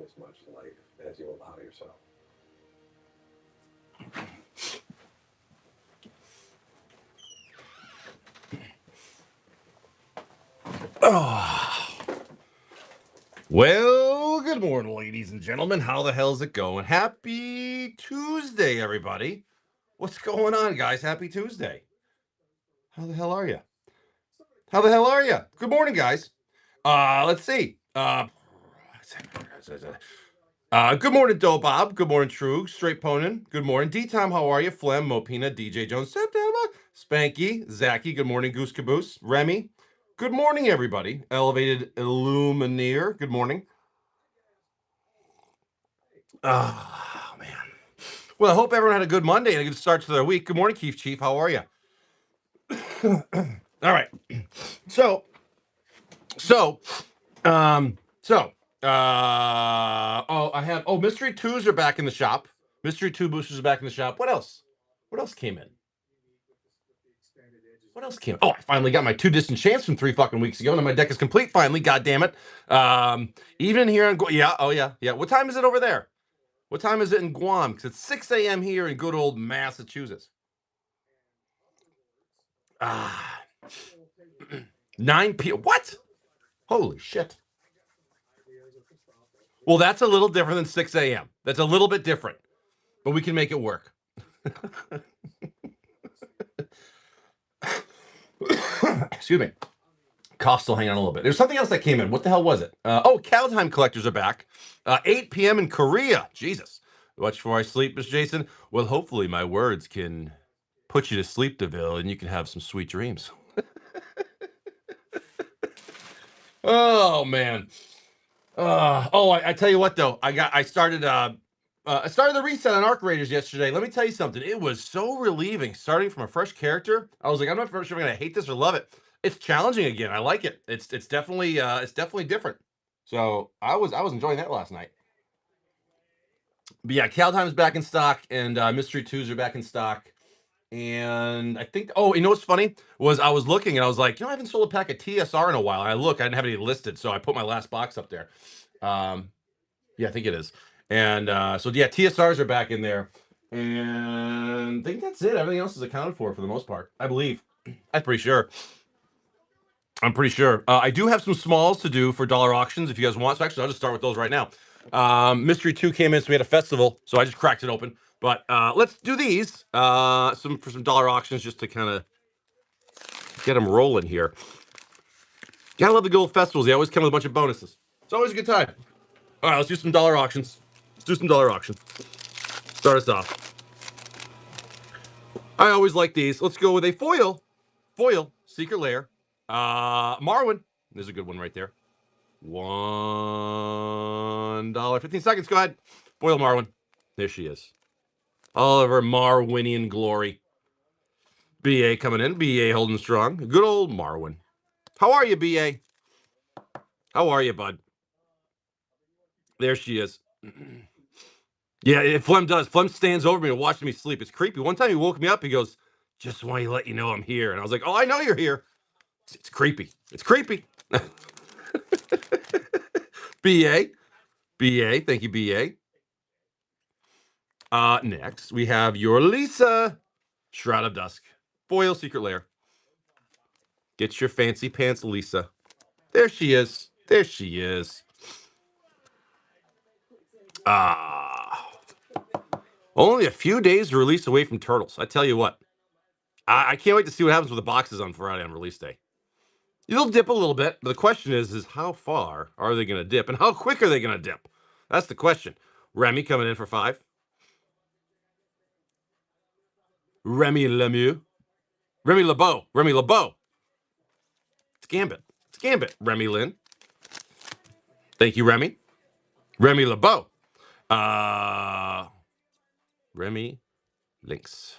as much life as you allow yourself. Oh. Well, good morning, ladies and gentlemen. How the hell's it going? Happy Tuesday, everybody. What's going on, guys? Happy Tuesday. How the hell are you? How the hell are you? Good morning, guys. Let's see. Good morning, Doe Bob. Good morning, True. Straight Ponin. Good morning. D-Tom, how are you? Flem, Mopina, DJ Jones, September, Spanky, Zachy. Good morning, Goose Caboose. Remy. Good morning, everybody. Elevated Illumineer. Good morning. Oh, man. Well, I hope everyone had a good Monday and a good start to their week. Good morning, Keith Chief. How are you? All right. So, so, um, so, Mystery Twos are back in the shop. Mystery Two boosters are back in the shop. What else? What else came in? What else came? Oh, I finally got my 2 distant chance from 3 fucking weeks ago, and my deck is complete finally. God damn it! Even here in yeah, oh yeah, yeah. What time is it over there? What time is it in Guam? Because it's 6 a.m. here in good old Massachusetts. 9 p.m. What? Holy shit! Well, that's a little different than 6 a.m. That's a little bit different, but we can make it work. Excuse me. Cough still hanging on a little bit. There's something else that came in. What the hell was it? Kaldheim collectors are back. 8 p.m. in Korea. Jesus. Watch before I sleep, Miss Jason. Well, hopefully my words can put you to sleep, DeVille, and you can have some sweet dreams. Oh man. I tell you what though. I started the reset on Arc Raiders yesterday. Let me tell you something. It was so relieving starting from a fresh character. I was like, I'm not sure if I'm gonna hate this or love it. It's challenging again. I like it. It's definitely different. So I was enjoying that last night. But yeah, Kaldheim's back in stock, and Mystery Twos are back in stock. And I think, you know what's funny was I was looking and I was like, I haven't sold a pack of TSR in a while. And I didn't have any listed, so I put my last box up there. Yeah, I think it is. And TSRs are back in there, and I think that's it. Everything else is accounted for the most part, I believe. I'm pretty sure. I do have some smalls to do for dollar auctions if you guys want. So actually, I'll just start with those right now. Mystery 2 came in, so we had a festival, so I just cracked it open. But let's do these for some dollar auctions just to kind of get them rolling here. Gotta love the gold festivals. They always come with a bunch of bonuses. It's always a good time. All right, let's do some dollar auctions. Start us off. I always like these. Let's go with a foil secret lair. Marwin. There's a good one right there. $1 15 seconds. Go ahead. Foil Marwin. There she is. All of her Marwinian glory. BA coming in. BA holding strong. Good old Marwin. How are you, BA? How are you, bud? There she is. Yeah, Flem does. Flem stands over me and watches me sleep. It's creepy. One time he woke me up. He goes, "Just want to let you know I'm here." And I was like, "Oh, I know you're here." It's creepy. It's creepy. BA. Thank you, BA. Next, we have your Lisa. Shroud of Dusk. Foil Secret Lair. Get your fancy pants, Lisa. There she is. Only a few days to release away from Turtles. I tell you what. I can't wait to see what happens with the boxes on Friday on release day. They'll dip a little bit, but the question is how far are they going to dip and how quick are they going to dip? That's the question. Remy coming in for 5. Remy Lemieux. Remy LeBeau. It's Gambit. Remy Lynn. Thank you, Remy. Remy LeBeau. Remy Lynx.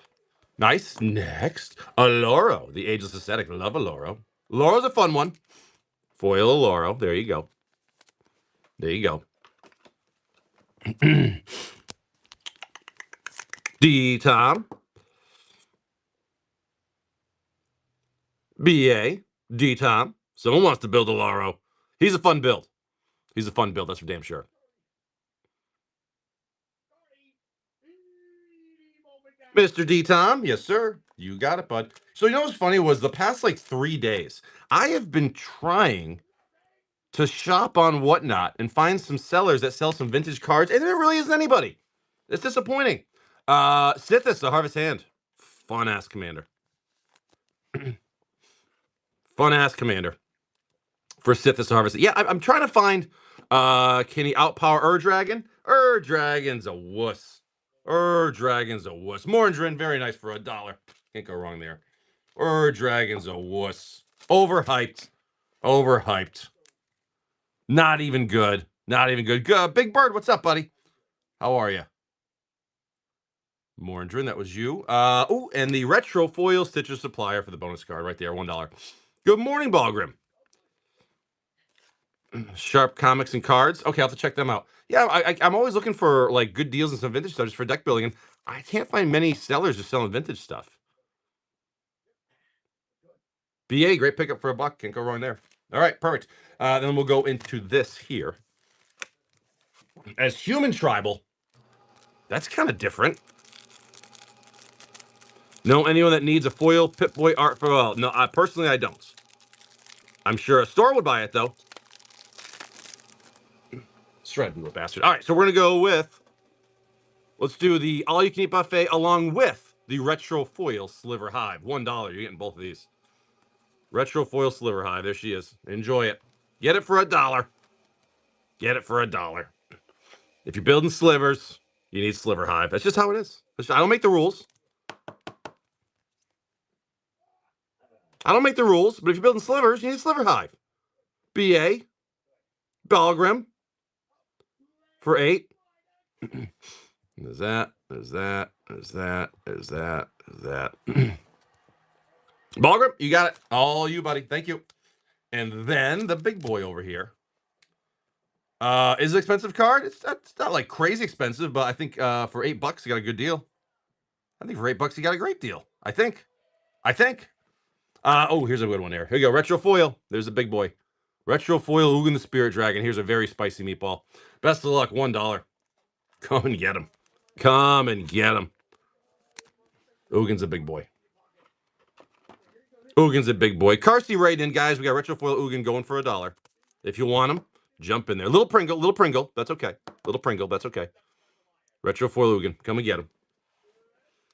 Nice. Next, Aloro, the Ageless Aesthetic. Love Aloro. Aloro's a fun one. Foil Aloro. There you go. D-Tom. BA. D-Tom. Someone wants to build Aloro. He's a fun build. That's for damn sure. Mr. D Tom, yes, sir. You got it, bud. So you know what's funny was the past like 3 days, I have been trying to shop on Whatnot and find some sellers that sell some vintage cards, and there really isn't anybody. It's disappointing. Sithis, the Harvest Hand. Fun ass commander. Fun ass commander for Sithis Harvest. Yeah, I'm trying to find can he outpower Ur-Dragon? Ur-Dragon's a wuss. Ur-Dragon's a wuss. Morndrin, very nice for $1. Can't go wrong there. Ur-Dragon's a wuss. Overhyped. Overhyped. Not even good. Not even good. Big Bird, what's up, buddy? How are you? Morndrin, that was you. Oh, and the retro foil Stitcher supplier for the bonus card right there, $1. Good morning, Balgrim. Sharp Comics and Cards. Okay, I'll have to check them out. Yeah, I'm always looking for like good deals and some vintage stuff just for deck building, and I can't find many sellers just selling vintage stuff. BA, great pickup for $1. Can't go wrong there. All right, perfect. Then we'll go into this here. As Human Tribal, that's kind of different. Know anyone that needs a foil Pip-Boy art for? Well, no, personally I don't. I'm sure a store would buy it though. Shred, little bastard. All right, so we're gonna go with. Let's do the all-you-can-eat buffet along with the retro foil Sliver Hive. $1. You're getting both of these. Retro foil Sliver Hive. There she is. Enjoy it. Get it for $1. Get it for $1. If you're building slivers, you need Sliver Hive. That's just how it is. I don't make the rules. I don't make the rules, but if you're building slivers, you need Sliver Hive. BA, Balgrim for $8. There's that. There's that. There's that. There's that. There's that. Balgrim, you got it. All you, buddy. Thank you. And then the big boy over here. Is it an expensive card? It's not like crazy expensive, but I think for $8 you got a good deal. I think for $8 you got a great deal. I think. Oh, here's a good one there. Here you go. Retro foil. There's a big boy. Retro foil Ugin the Spirit Dragon. Here's a very spicy meatball. Best of luck. $1. Come and get him. Come and get him. Ugin's a big boy. Ugin's a big boy. Carsey right in, guys. We got retro foil Ugin going for $1. If you want him, jump in there. Little Pringle. That's okay. Little Pringle. That's okay. Retro foil Ugin. Come and get him.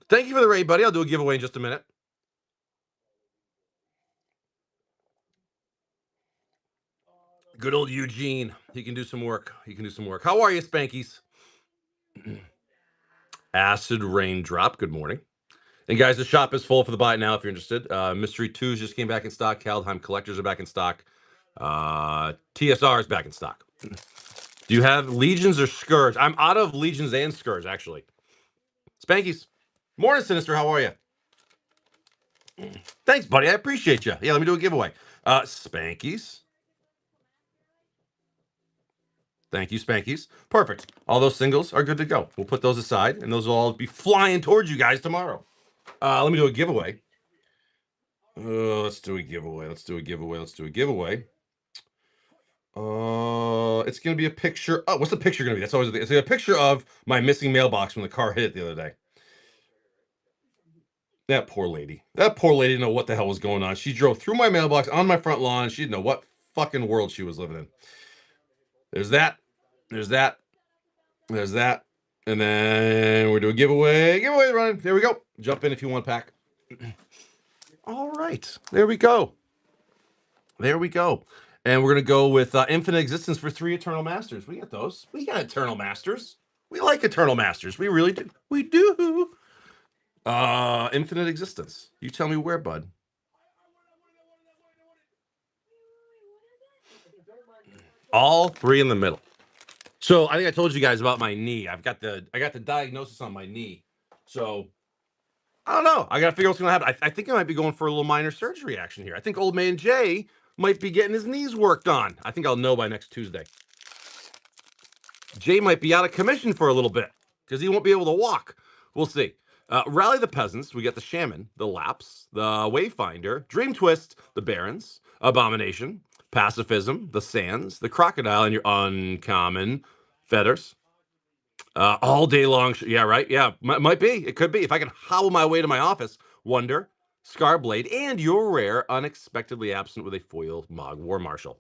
Thank you for the raid, buddy. I'll do a giveaway in just a minute. Good old Eugene. He can do some work. How are you, Spankies? Acid Raindrop. Good morning. And guys, the shop is full for the buy now if you're interested. Mystery 2s just came back in stock. Kaldheim Collectors are back in stock. TSR is back in stock. Do you have Legions or Scourge? I'm out of Legions and Scourge, actually. Spankies. Morning, Sinister. How are you? Thanks, buddy. I appreciate you. Yeah, let me do a giveaway. Spankies. Thank you, Spankies. Perfect. All those singles are good to go. We'll put those aside, and those will all be flying towards you guys tomorrow. Let me do a giveaway. Let's do a giveaway. It's going to be a picture. Oh, what's the picture going to be? That's always it's a picture of my missing mailbox when the car hit it the other day. That poor lady didn't know what the hell was going on. She drove through my mailbox on my front lawn. She didn't know what fucking world she was living in. There's that. And then we're doing giveaway running. There we go. Jump in if you want a pack. All right. There we go. And we're going to go with Infinite Existence for 3 Eternal Masters. We got those. We got Eternal Masters. We like Eternal Masters. We really do. We do. Infinite Existence. You tell me where, bud. All 3 in the middle. So I think I told you guys about my knee. I got the diagnosis on my knee. So I don't know. I got to figure out what's going to happen. I think I might be going for a little minor surgery action here. I think old man Jay might be getting his knees worked on. I think I'll know by next Tuesday. Jay might be out of commission for a little bit because he won't be able to walk. We'll see. Rally the Peasants. We got the Shaman, the Lapse, the Wayfinder, Dream Twist, the Barons, Abomination, Pacifism, the Sands, the Crocodile, and your uncommon Fetters. All day long. Yeah, right. Yeah, might be. It could be. If I can hobble my way to my office, Wonder, Scarblade, and your rare, unexpectedly absent with a foil Mog War Marshal.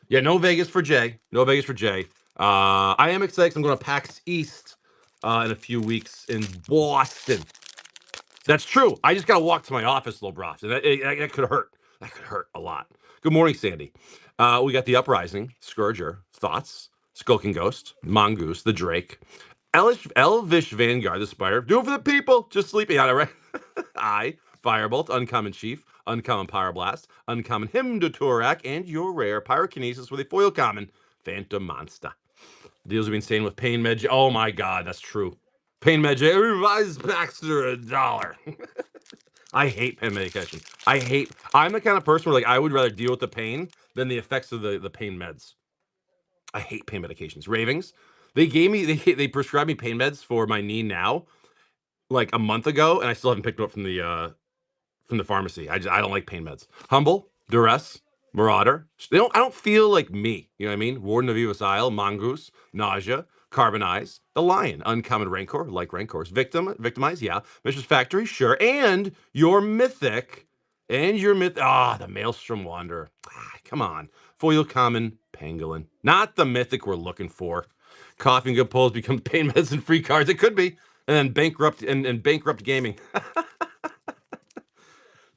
Yeah, no Vegas for Jay. No Vegas for Jay. I am excited 'cause I'm going to PAX East in a few weeks in Boston. That's true. I just got to walk to my office, Lobroff, and that could hurt. That could hurt a lot. Good morning, Sandy. We got the Uprising, Scourger, Thoughts, Skulking Ghost, Mongoose, the Drake, Elvish Vanguard, the Spider. Do it for the people. Just sleeping on it, right? I, Firebolt, Uncommon Chief, Uncommon Pyroblast, Uncommon Hymn to Turak, and your rare Pyrokinesis with a foil common, Phantom Monster. Deals have been saying with Pain Med. Oh my god, that's true. Pain Med, revised Baxter $1. I hate pain medication. I'm the kind of person where like I would rather deal with the pain than the effects of the pain meds. I hate pain medications. Ravings. They prescribed me pain meds for my knee now, like a month ago, and I still haven't picked them up from the pharmacy. I don't like pain meds. Humble, Duress, Marauder. I don't feel like me. You know what I mean? Warden of Evil Isle, Mongoose, Nausea, Carbonize, the Lion, Uncommon Rancor, like Rancors, Victimize, yeah. Mishra's Factory, sure. And your Mythic, the Maelstrom Wanderer. Come on. Foil Common, Pangolin. Not the Mythic we're looking for. Coughing good pulls become pain medicine free cards. It could be. And then bankrupt gaming.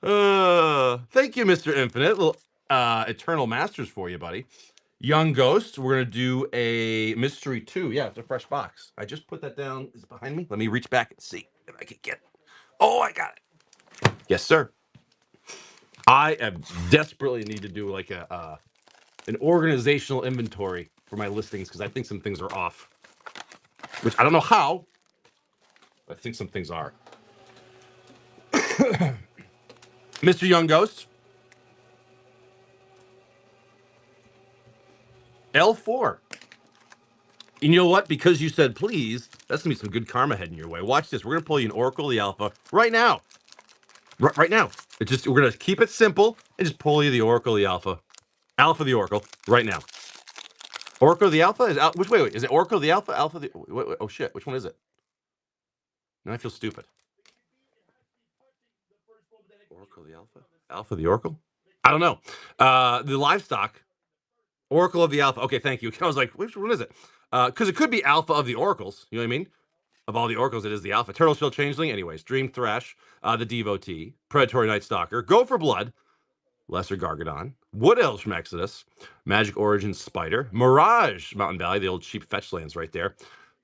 Thank you, Mr. Infinite. Little Eternal Masters for you, buddy. Young Ghost, we're gonna do a mystery 2. Yeah, it's a fresh box. I just put that down. Is it behind me? Let me reach back and see if I can get it. Oh, I got it. Yes, sir. I am desperately need to do like an organizational inventory for my listings because I think some things are off. Which I don't know how, but I think some things are. Mr. Young Ghost. L4. And you know what? Because you said please, that's gonna be some good karma heading your way. Watch this. We're gonna pull you an Oracle the Alpha right now. Right now. We're gonna keep it simple and just pull you the Oracle the Alpha. Alpha the Oracle right now. Oracle the Alpha is out. Wait. Is it Oracle the Alpha? Alpha the wait, oh shit. Which one is it? Now I feel stupid. Oracle the Alpha? Alpha the Oracle? I don't know. The livestock. Oracle of the Alpha. Okay, thank you. I was like, which one is it? Because it could be Alpha of the Oracles. You know what I mean? Of all the Oracles, it is the Alpha. Turtle Shell Changeling. Anyways, Dream Thrash, the Devotee, Predatory Night Stalker, Go for Blood, Lesser Gargadon, Wood Elves from Exodus, Magic Origins Spider, Mirage Mountain Valley, the old cheap fetch lands right there,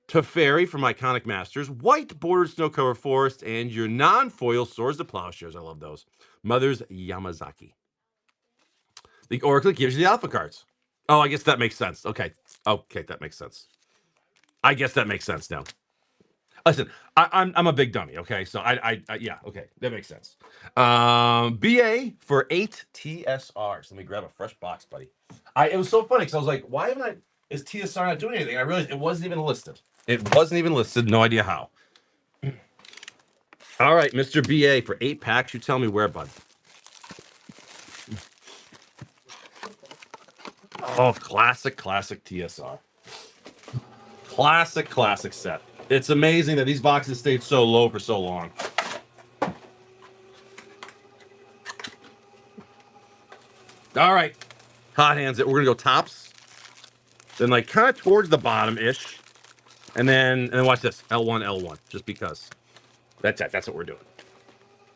Teferi from Iconic Masters, White Bordered Snow Cover Forest, and your non-foil Swords to Plowshares. I love those. Mother's Yamazaki. The Oracle gives you the Alpha cards. Oh, I guess that makes sense. Okay, that makes sense. I guess that makes sense now. Listen, I'm a big dummy. Okay, so yeah. Okay, that makes sense. BA for 8 TSRs. Let me grab a fresh box, buddy. It was so funny because I was like, why haven't I? Is TSR not doing anything? I realized it wasn't even listed. It wasn't even listed. No idea how. All right, Mr. BA for 8 packs. You tell me where, bud. Oh, classic TSR. Classic set. It's amazing that these boxes stayed so low for so long. All right, hot hands it. We're gonna go tops, then like kind of towards the bottom ish, and then watch this L1, just because. That's it. That's what we're doing.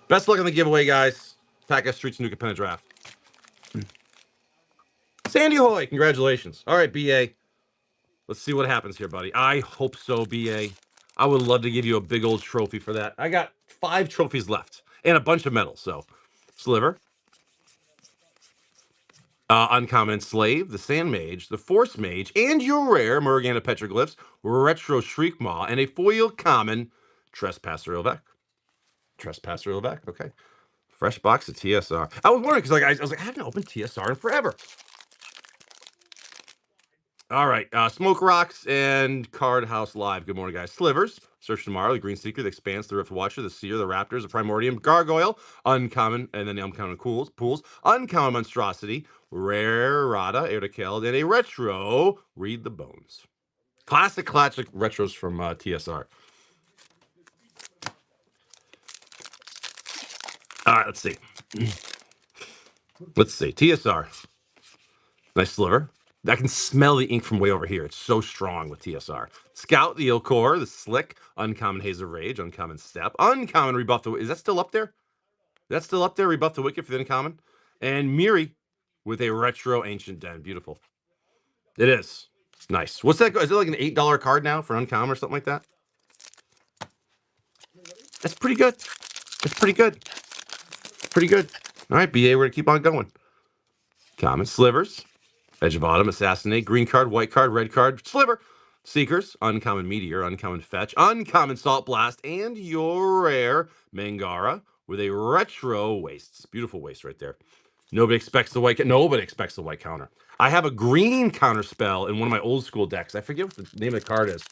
Best luck on the giveaway, guys. Pack us Streets Nuka Penna Draft. Sandy Hoy, congratulations. All right, BA. Let's see what happens here, buddy. I hope so, BA. I would love to give you a big old trophy for that. I got 5 trophies left and a bunch of medals. So, Sliver, Uncommon Slave, the Sand Mage, the Force Mage, and your rare Morgana Petroglyphs, Retro Shriekmaw, and a foil common Trespasser Ilvek. Okay. Fresh box of TSR. I was wondering because I was like, I haven't opened TSR in forever. All right, Smoke Rocks and Card House Live. Good morning, guys. Slivers, Search Tomorrow, the Green Seeker, the Expanse, the Rift Watcher, the Seer, the Raptors, the Primordium, Gargoyle, Uncommon, and then the Uncommon Pools, Uncommon Monstrosity, Rare Rada, Air to Kill, and a Retro, Read the Bones. Classic retros from TSR. All right, let's see. Let's see. TSR. Nice sliver. I can smell the ink from way over here. It's so strong with TSR. Scout, the Ilkor, the Slick, Uncommon Haze of Rage, Uncommon Step, Uncommon Rebuff the... Is that still up there? That's still up there? Rebuff the Wicked for the Uncommon? And Miri with a Retro Ancient Den. Beautiful. It is. Nice. What's that? Is it like an $8 card now for Uncommon or something like that? That's pretty good. That's pretty good. Pretty good. All right, BA, we're going to keep on going. Common Slivers. Edge of Autumn, Assassinate, green card, white card, red card, sliver, Seekers, Uncommon Meteor, Uncommon Fetch, Uncommon Salt Blast, and your rare Mangara with a retro Wastes. Beautiful waste right there. Nobody expects the white counter. I have a green counter spell in one of my old school decks. I forget what the name of the card is.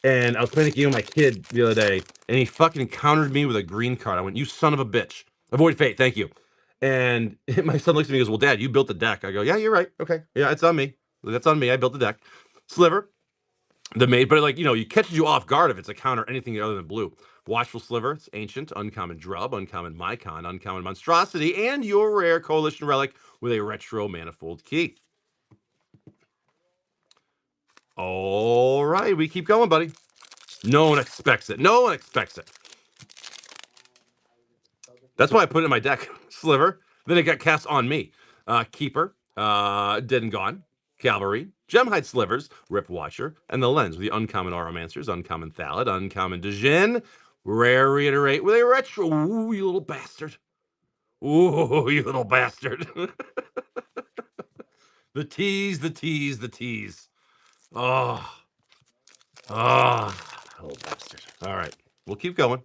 And I was playing a game with my kid the other day, and he fucking countered me with a green card. I went, "You son of a bitch. Avoid Fate, thank you." And my son looks at me and goes, "Well, Dad, you built the deck." I go, "Yeah, you're right. Okay. Yeah, it's on me. That's on me. I built the deck." Sliver, the maid, but like, you catches you off guard if it's a counter anything other than blue. Watchful Sliver, it's ancient, uncommon Drub, uncommon Mycon, uncommon Monstrosity, and your rare Coalition Relic with a retro Manifold Key. All right, we keep going, buddy. No one expects it. No one expects it. That's why I put it in my deck. Sliver. Then it got cast on me. Keeper. Dead and Gone. Cavalry. Gemhide Slivers. Rip Watcher. And the Lens with the uncommon Aromancers. Uncommon Thallid. Uncommon Djinn. Rare Reiterate with a retro. Ooh, you little bastard. Ooh, you little bastard. The tease, the tease, the tease. Oh. Oh. Little bastard. All right. We'll keep going.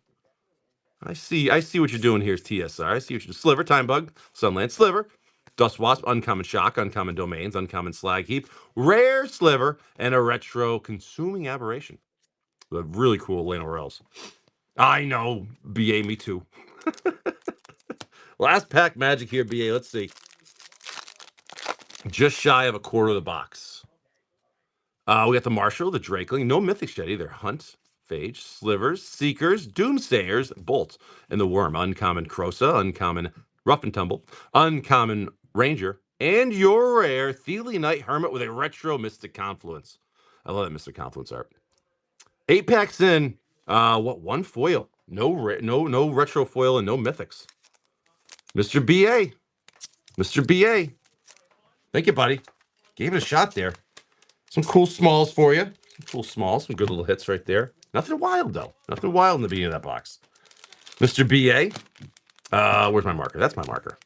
I see what you're doing here, TSR. I see what you're doing. Sliver, Time Bug, Sunland Sliver, Dust Wasp, Uncommon Shock, Uncommon Domains, Uncommon Slag Heap, Rare Sliver, and a Retro Consuming Aberration. A really cool Lane Orels. I know, BA, me too. Last pack magic here, BA. Let's see. Just shy of a quarter of the box. We got the Marshal, the Drakeling, no Mythic yet either. Hunt, Phage, Slivers, Seekers, Doomsayers, Bolt, and the Worm. Uncommon Krosa, Uncommon Rough and Tumble, Uncommon Ranger, and your rare Theli Knight Hermit with a retro Mystic Confluence. I love that Mystic Confluence art. 8 packs in. One foil? No retro foil and no mythics. Mr. BA. Mr. BA. Thank you, buddy. Gave it a shot there. Some cool smalls for you. Some cool smalls. Some good little hits right there. Nothing wild, though. Nothing wild in the beginning of that box. Mr. BA. Where's my marker? That's my marker.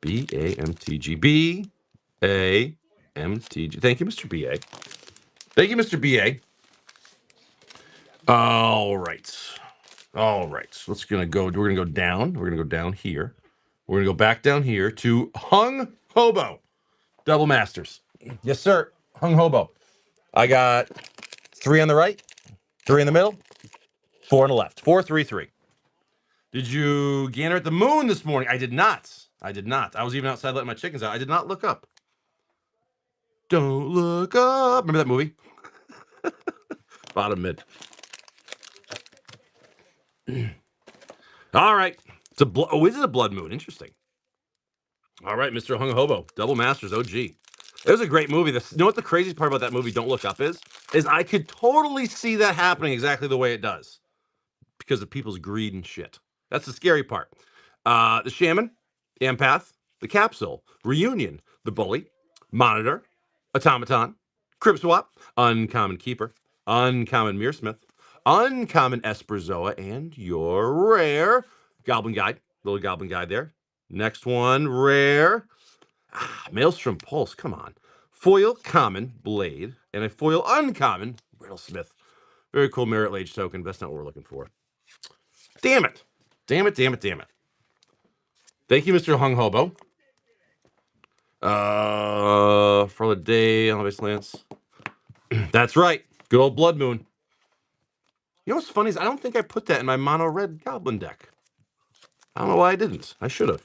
B-A-M-T-G. B-A-M-T-G. Thank you, Mr. BA. Thank you, Mr. BA. All right. All right. We're going to go down. We're going to go down here. We're going to go back down here to Hung Hobo. Double Masters. Yes, sir. Hung Hobo. I got 3 on the right, 3 in the middle, 4 on the left. 4, 3, 3. Did you gander at the moon this morning? I did not. I did not. I was even outside letting my chickens out. I did not look up. Don't look up. Remember that movie? Bottom mid. All right. It's a is it a blood moon? Interesting. All right, Mr. Hung Hobo. Double Masters OG. It was a great movie. You know what the craziest part about that movie, Don't Look Up, is I could totally see that happening exactly the way it does because of people's greed and shit. That's the scary part. The Shaman, Empath, the Capsule, Reunion, the Bully, Monitor, Automaton, Crib Swap, Uncommon Keeper, Uncommon Mearsmith, Uncommon Esperzoa, and your rare Goblin Guide. Little Goblin Guide there. Next one, rare. Maelstrom Pulse, come on. Foil Common Blade, and a foil Uncommon Riddlesmith. Very cool Merit Lage token, but that's not what we're looking for. Damn it. Damn it, damn it, damn it. Thank you, Mr. Hung Hobo. For the day, Elevation Lance. That's right. Good old Blood Moon. You know what's funny is I don't think I put that in my mono red goblin deck. I don't know why I didn't. I should have.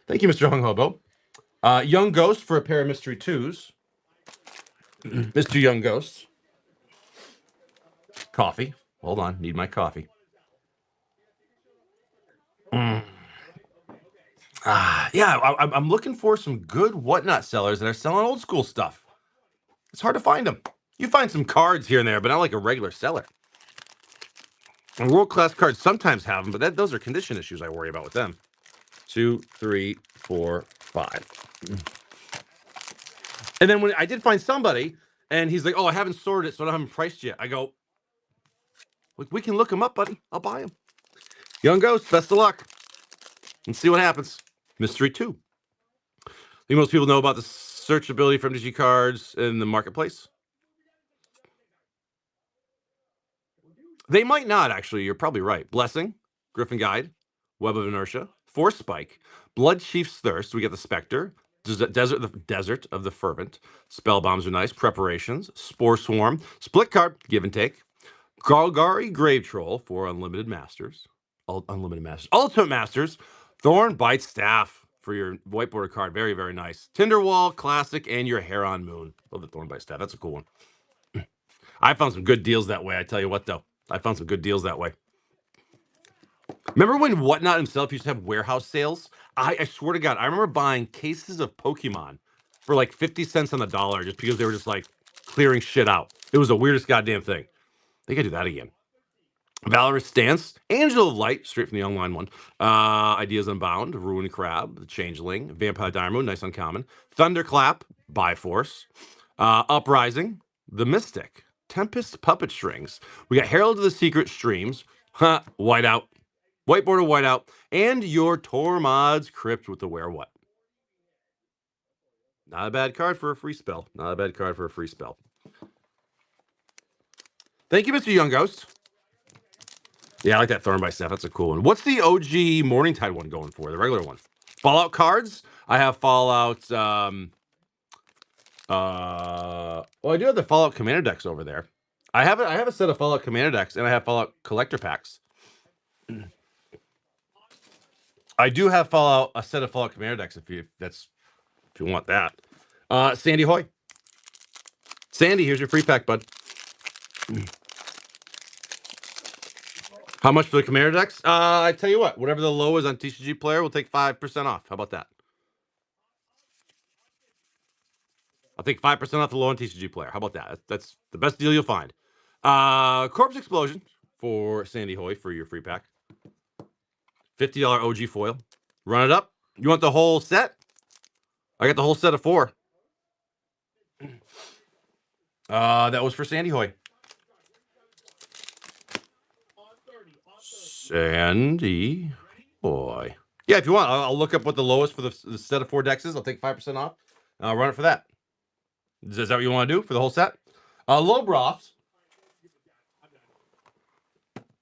Thank you, Mr. Hung Hobo. Young Ghost for a pair of Mystery 2s. Mr. Young Ghost. Coffee. Hold on. Need my coffee. Mm. Yeah, I'm looking for some good whatnot sellers that are selling old school stuff. It's hard to find them. You find some cards here and there, but not like a regular seller. And world class cards sometimes have them, but those are condition issues I worry about with them. 2, 3, 4, 5. And then when I did find somebody, and he's like, "Oh, I haven't sorted it, so I haven't priced yet." I go, "We can look them up, buddy. I'll buy them." Young Ghost, best of luck, and see what happens. Mystery 2. I think most people know about the searchability for MTG cards in the marketplace. They might not, actually. You're probably right. Blessing, Griffin Guide, Web of Inertia, Force Spike, Blood Chief's Thirst. We get the Spectre, Desert of the Fervent. Spell Bombs are nice. Preparations, Spore Swarm, Split Card, Give and Take, Golgari Grave Troll for Unlimited Masters, Ultimate Masters, Thorn Bite Staff for your whiteboard card. Very, very nice. Tinderwall, Classic, and your Heron Moon. Love the Thorn Bite Staff. That's a cool one. I found some good deals that way. I tell you what, though. I found some good deals that way. Remember when Whatnot himself used to have warehouse sales? I swear to God, I remember buying cases of Pokemon for like 50 cents on the dollar just because they were just like clearing shit out. It was the weirdest goddamn thing. They could do that again. Valorous Stance, Angel of Light, straight from the online one. Ideas Unbound, Ruin Crab, the Changeling, Vampire Diamond, nice uncommon. Thunderclap, Biforce. Uprising, The Mystic, Tempest Puppet Strings. We got Herald of the Secret Streams, Whiteout, Whiteboard of Whiteout, and your Tormod's Crypt with the Where What. Not a bad card for a free spell. Not a bad card for a free spell. Thank you, Mr. Young Ghost. Yeah, I like that Thornbite staff. That's a cool one. What's the OG Morningtide one going for? The regular one. Fallout cards. I have Fallout. Well, I do have the Fallout Commander decks over there. I have a set of Fallout Commander decks, and I have Fallout Collector packs. I do have a set of Fallout Commander decks if you want that. Sandy Hoy. Sandy, here's your free pack, bud. How much for the Commander decks? I tell you what, whatever the low is on TCG Player, we'll take 5% off. How about that? I'll take 5% off the low on TCG Player. How about that? That's the best deal you'll find. Corpse Explosion for Sandy Hoy for your free pack. $50 OG foil. Run it up. You want the whole set? I got the whole set of 4. That was for Sandy Hoy. Sandy Hoy. Yeah, if you want, I'll look up what the lowest for the set of 4 decks is. I'll take 5% off. I'll run it for that. Is that what you want to do for the whole set? Lobroft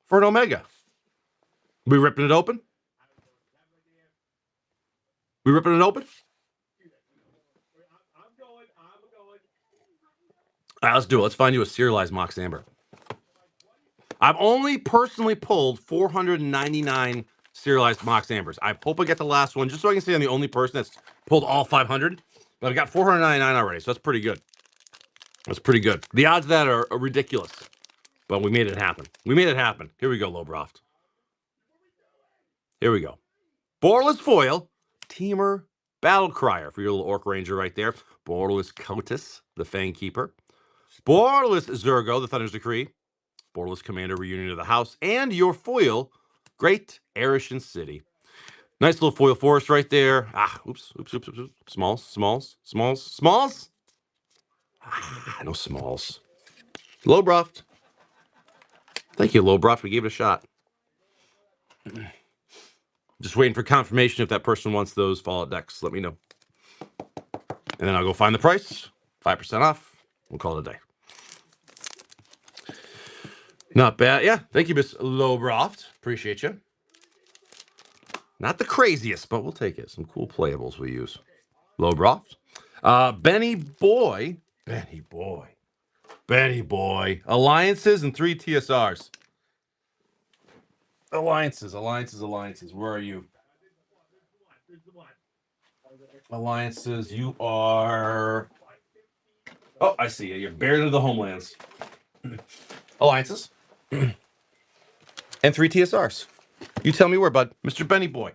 for an Omega. We ripping it open? We ripping it open? All right, let's do it. Let's find you a serialized Mox Amber. I've only personally pulled 499 serialized Mox Ambers. I hope I get the last one just so I can say I'm the only person that's pulled all 500. But I've got 499 already, so that's pretty good. That's pretty good. The odds of that are ridiculous, but we made it happen. We made it happen. Here we go, Lobroft. Here we go. Borderless Foil, Teamer Battle Crier for your little Orc Ranger right there. Borderless Cotus, the Fang Keeper. Borderless Zurgo, the Thunder's Decree. Borderless Commander, Reunion of the House. And your foil, Great Arishan City. Nice little foil forest right there. Oops. Smalls. No smalls. Lobroft. Thank you, Lobroft. We gave it a shot. Just waiting for confirmation if that person wants those Fallout decks. Let me know. And then I'll go find the price. 5% off. We'll call it a day. Not bad. Yeah. Thank you, Miss Lobroft. Appreciate you. Not the craziest, but we'll take it. Some cool playables we use. Lobroft. Benny Boy. Alliances and 3 TSRs. Alliances. Where are you? Alliances, you are Oh, I see you. You're buried into the homelands. Alliances. And 3 TSRs. You tell me where, bud. Mr. Benny Boy.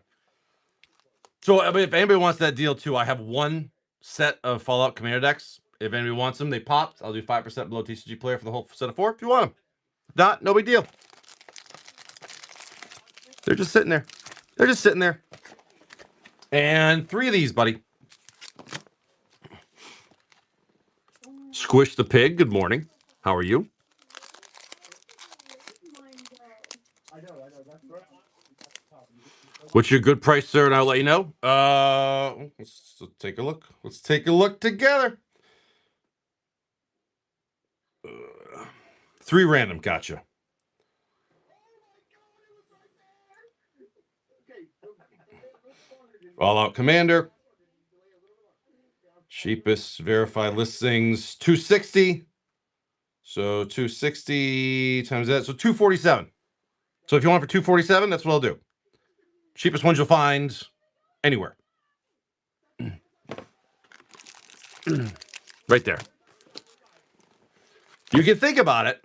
So, I mean, if anybody wants that deal too, I have one set of Fallout Commander decks. If anybody wants them, they popped. I'll do 5% below TCG player for the whole set of 4 if you want them. Not, no big deal. They're just sitting there. They're just sitting there. And 3 of these, buddy. Squish the Pig, good morning. How are you? What's your good price, sir? And I'll let you know. Let's take a look. Let's take a look together. 3 random, gotcha. Fallout Commander. Cheapest verified listings, 260. So 260 times that, so 247. So if you want it for 247, that's what I'll do. Cheapest ones you'll find anywhere. Right there. You can think about it,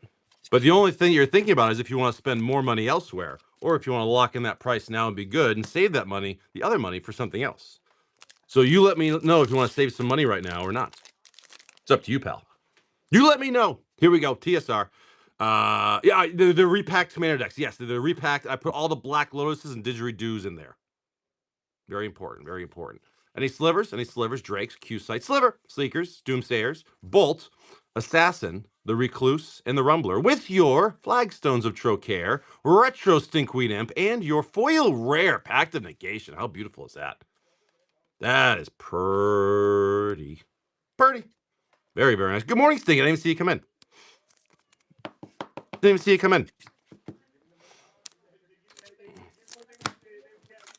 but the only thing you're thinking about is if you want to spend more money elsewhere, or if you want to lock in that price now and be good and save that money, the other money, for something else. So you let me know if you want to save some money right now or not. It's up to you, pal. You let me know. Here we go. TSR. Yeah, the repacked Commander decks. Yes, they're repacked. I put all the Black Lotuses and Didgeridoos in there. Very important. Very important. Any slivers? Any slivers? Drakes, Q-Sight, Sliver, Sleekers, Doomsayers, Bolt, Assassin, the Recluse, and the Rumbler, with your Flagstones of Trocaire, Retro Stinkweed Imp, and your foil rare Pact of Negation. How beautiful is that? That is pretty. Pretty. Very, very nice. Good morning, Sting. I didn't even see you come in. Didn't even see you come in.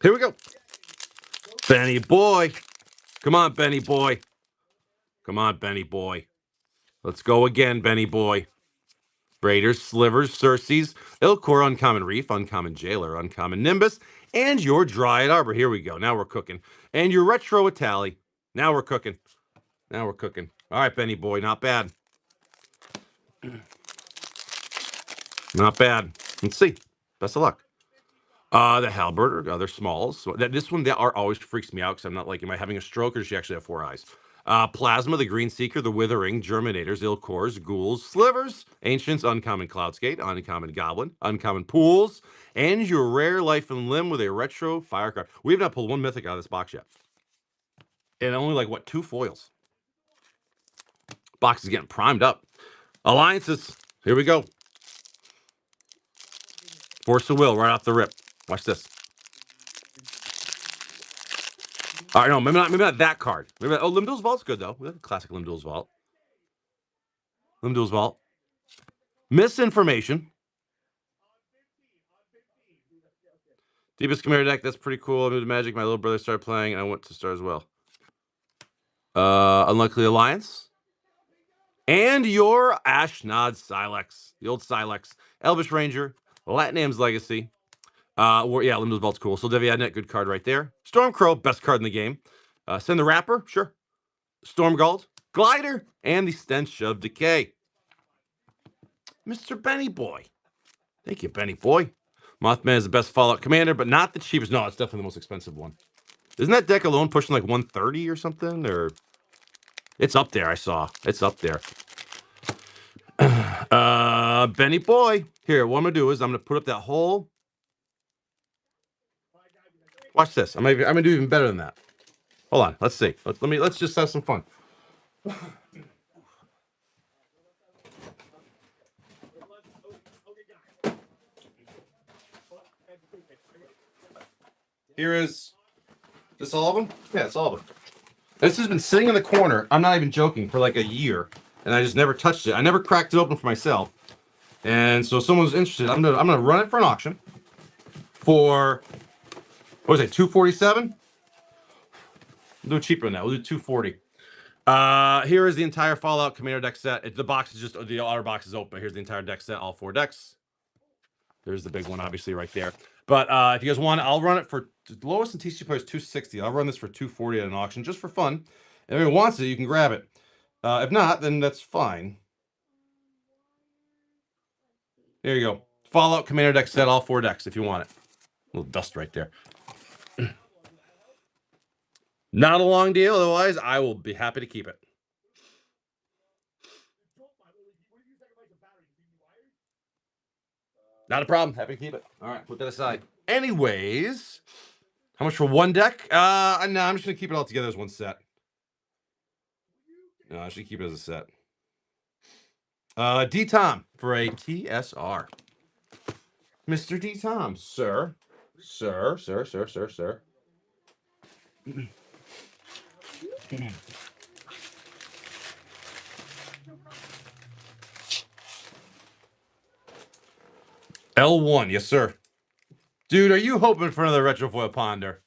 Here we go. Benny boy. Come on, Benny boy. Come on, Benny boy. Let's go again, Benny boy. Raiders, Slivers, Cersei's, Ilkor, Uncommon Reef, Uncommon Jailer, Uncommon Nimbus, and your Dryad Arbor. Here we go. Now we're cooking. And your Retro Itali. Now we're cooking. Now we're cooking. All right, Benny boy. Not bad. Not bad. Let's see. Best of luck. The Halberd or other smalls. So this one, that art always freaks me out because I'm not like, am I having a stroke or does she actually have 4 eyes? Plasma, the Green Seeker, the Withering, Germinators, Ilkors, Ghouls, Slivers, Ancients, Uncommon Cloudskate, Uncommon Goblin, Uncommon Pools, and your rare Life and Limb with a retro Firecraft. We have not pulled 1 mythic out of this box yet. And only like, what, 2 foils? Box is getting primed up. Alliances. Here we go. Force of Will right off the rip. Watch this. All right, no, maybe not that card. Maybe not, Lim-Dûl's Vault's good, though. We have a classic Lim-Dûl's Vault. Lim-Dûl's Vault. Misinformation. Deepest Commander deck, that's pretty cool. I moved to Magic. My little brother started playing, and I went to start as well. Unlikely Alliance. And your Ashnod Silex. The old Silex. Elvish Ranger. Latnam's Legacy. Yeah, Lim-Dûl's Vault's cool. So Deviadnet, good card right there. Stormcrow, best card in the game. Send the Rapper, sure. Stormgald, Glider, and the Stench of Decay. Mr. Benny Boy. Thank you, Benny Boy. Mothman is the best Fallout Commander, but not the cheapest. No, it's definitely the most expensive one. Isn't that deck alone pushing like 130 or something? Or it's up there, I saw. It's up there. Benny Boy. Here, what I'm gonna do is I'm gonna put up that whole. Watch this. I'm gonna do even better than that. Hold on. Let's see. Let's just have some fun. Here is this all of them? Yeah, it's all of them. This has been sitting in the corner. I'm not even joking, for like a year, and I just never touched it. I never cracked it open for myself. And so if someone's interested, I'm gonna run it for an auction for, what was it, 247? We'll do cheaper than that. We'll do 240. Here is the entire Fallout Commander deck set. The box is just, the outer box is open. Here's the entire deck set, all 4 decks. There's the big one, obviously, right there. But if you guys want, I'll run it for, the lowest in TCG player is 260. I'll run this for 240 at an auction, just for fun. If anyone wants it, you can grab it. If not, then that's fine. There you go. Fallout Commander deck set, all 4 decks if you want it. A little dust right there. Not a long deal, otherwise I will be happy to keep it. Not a problem. Happy to keep it. All right, put that aside. Anyways, how much for 1 deck? No, I'm just gonna keep it all together as 1 set. No, I should keep it as a set. D Tom for a TSR. Mr. D Tom, sir. Sir. L1, yes, sir. Dude, are you hoping for another Retrofoil Ponder?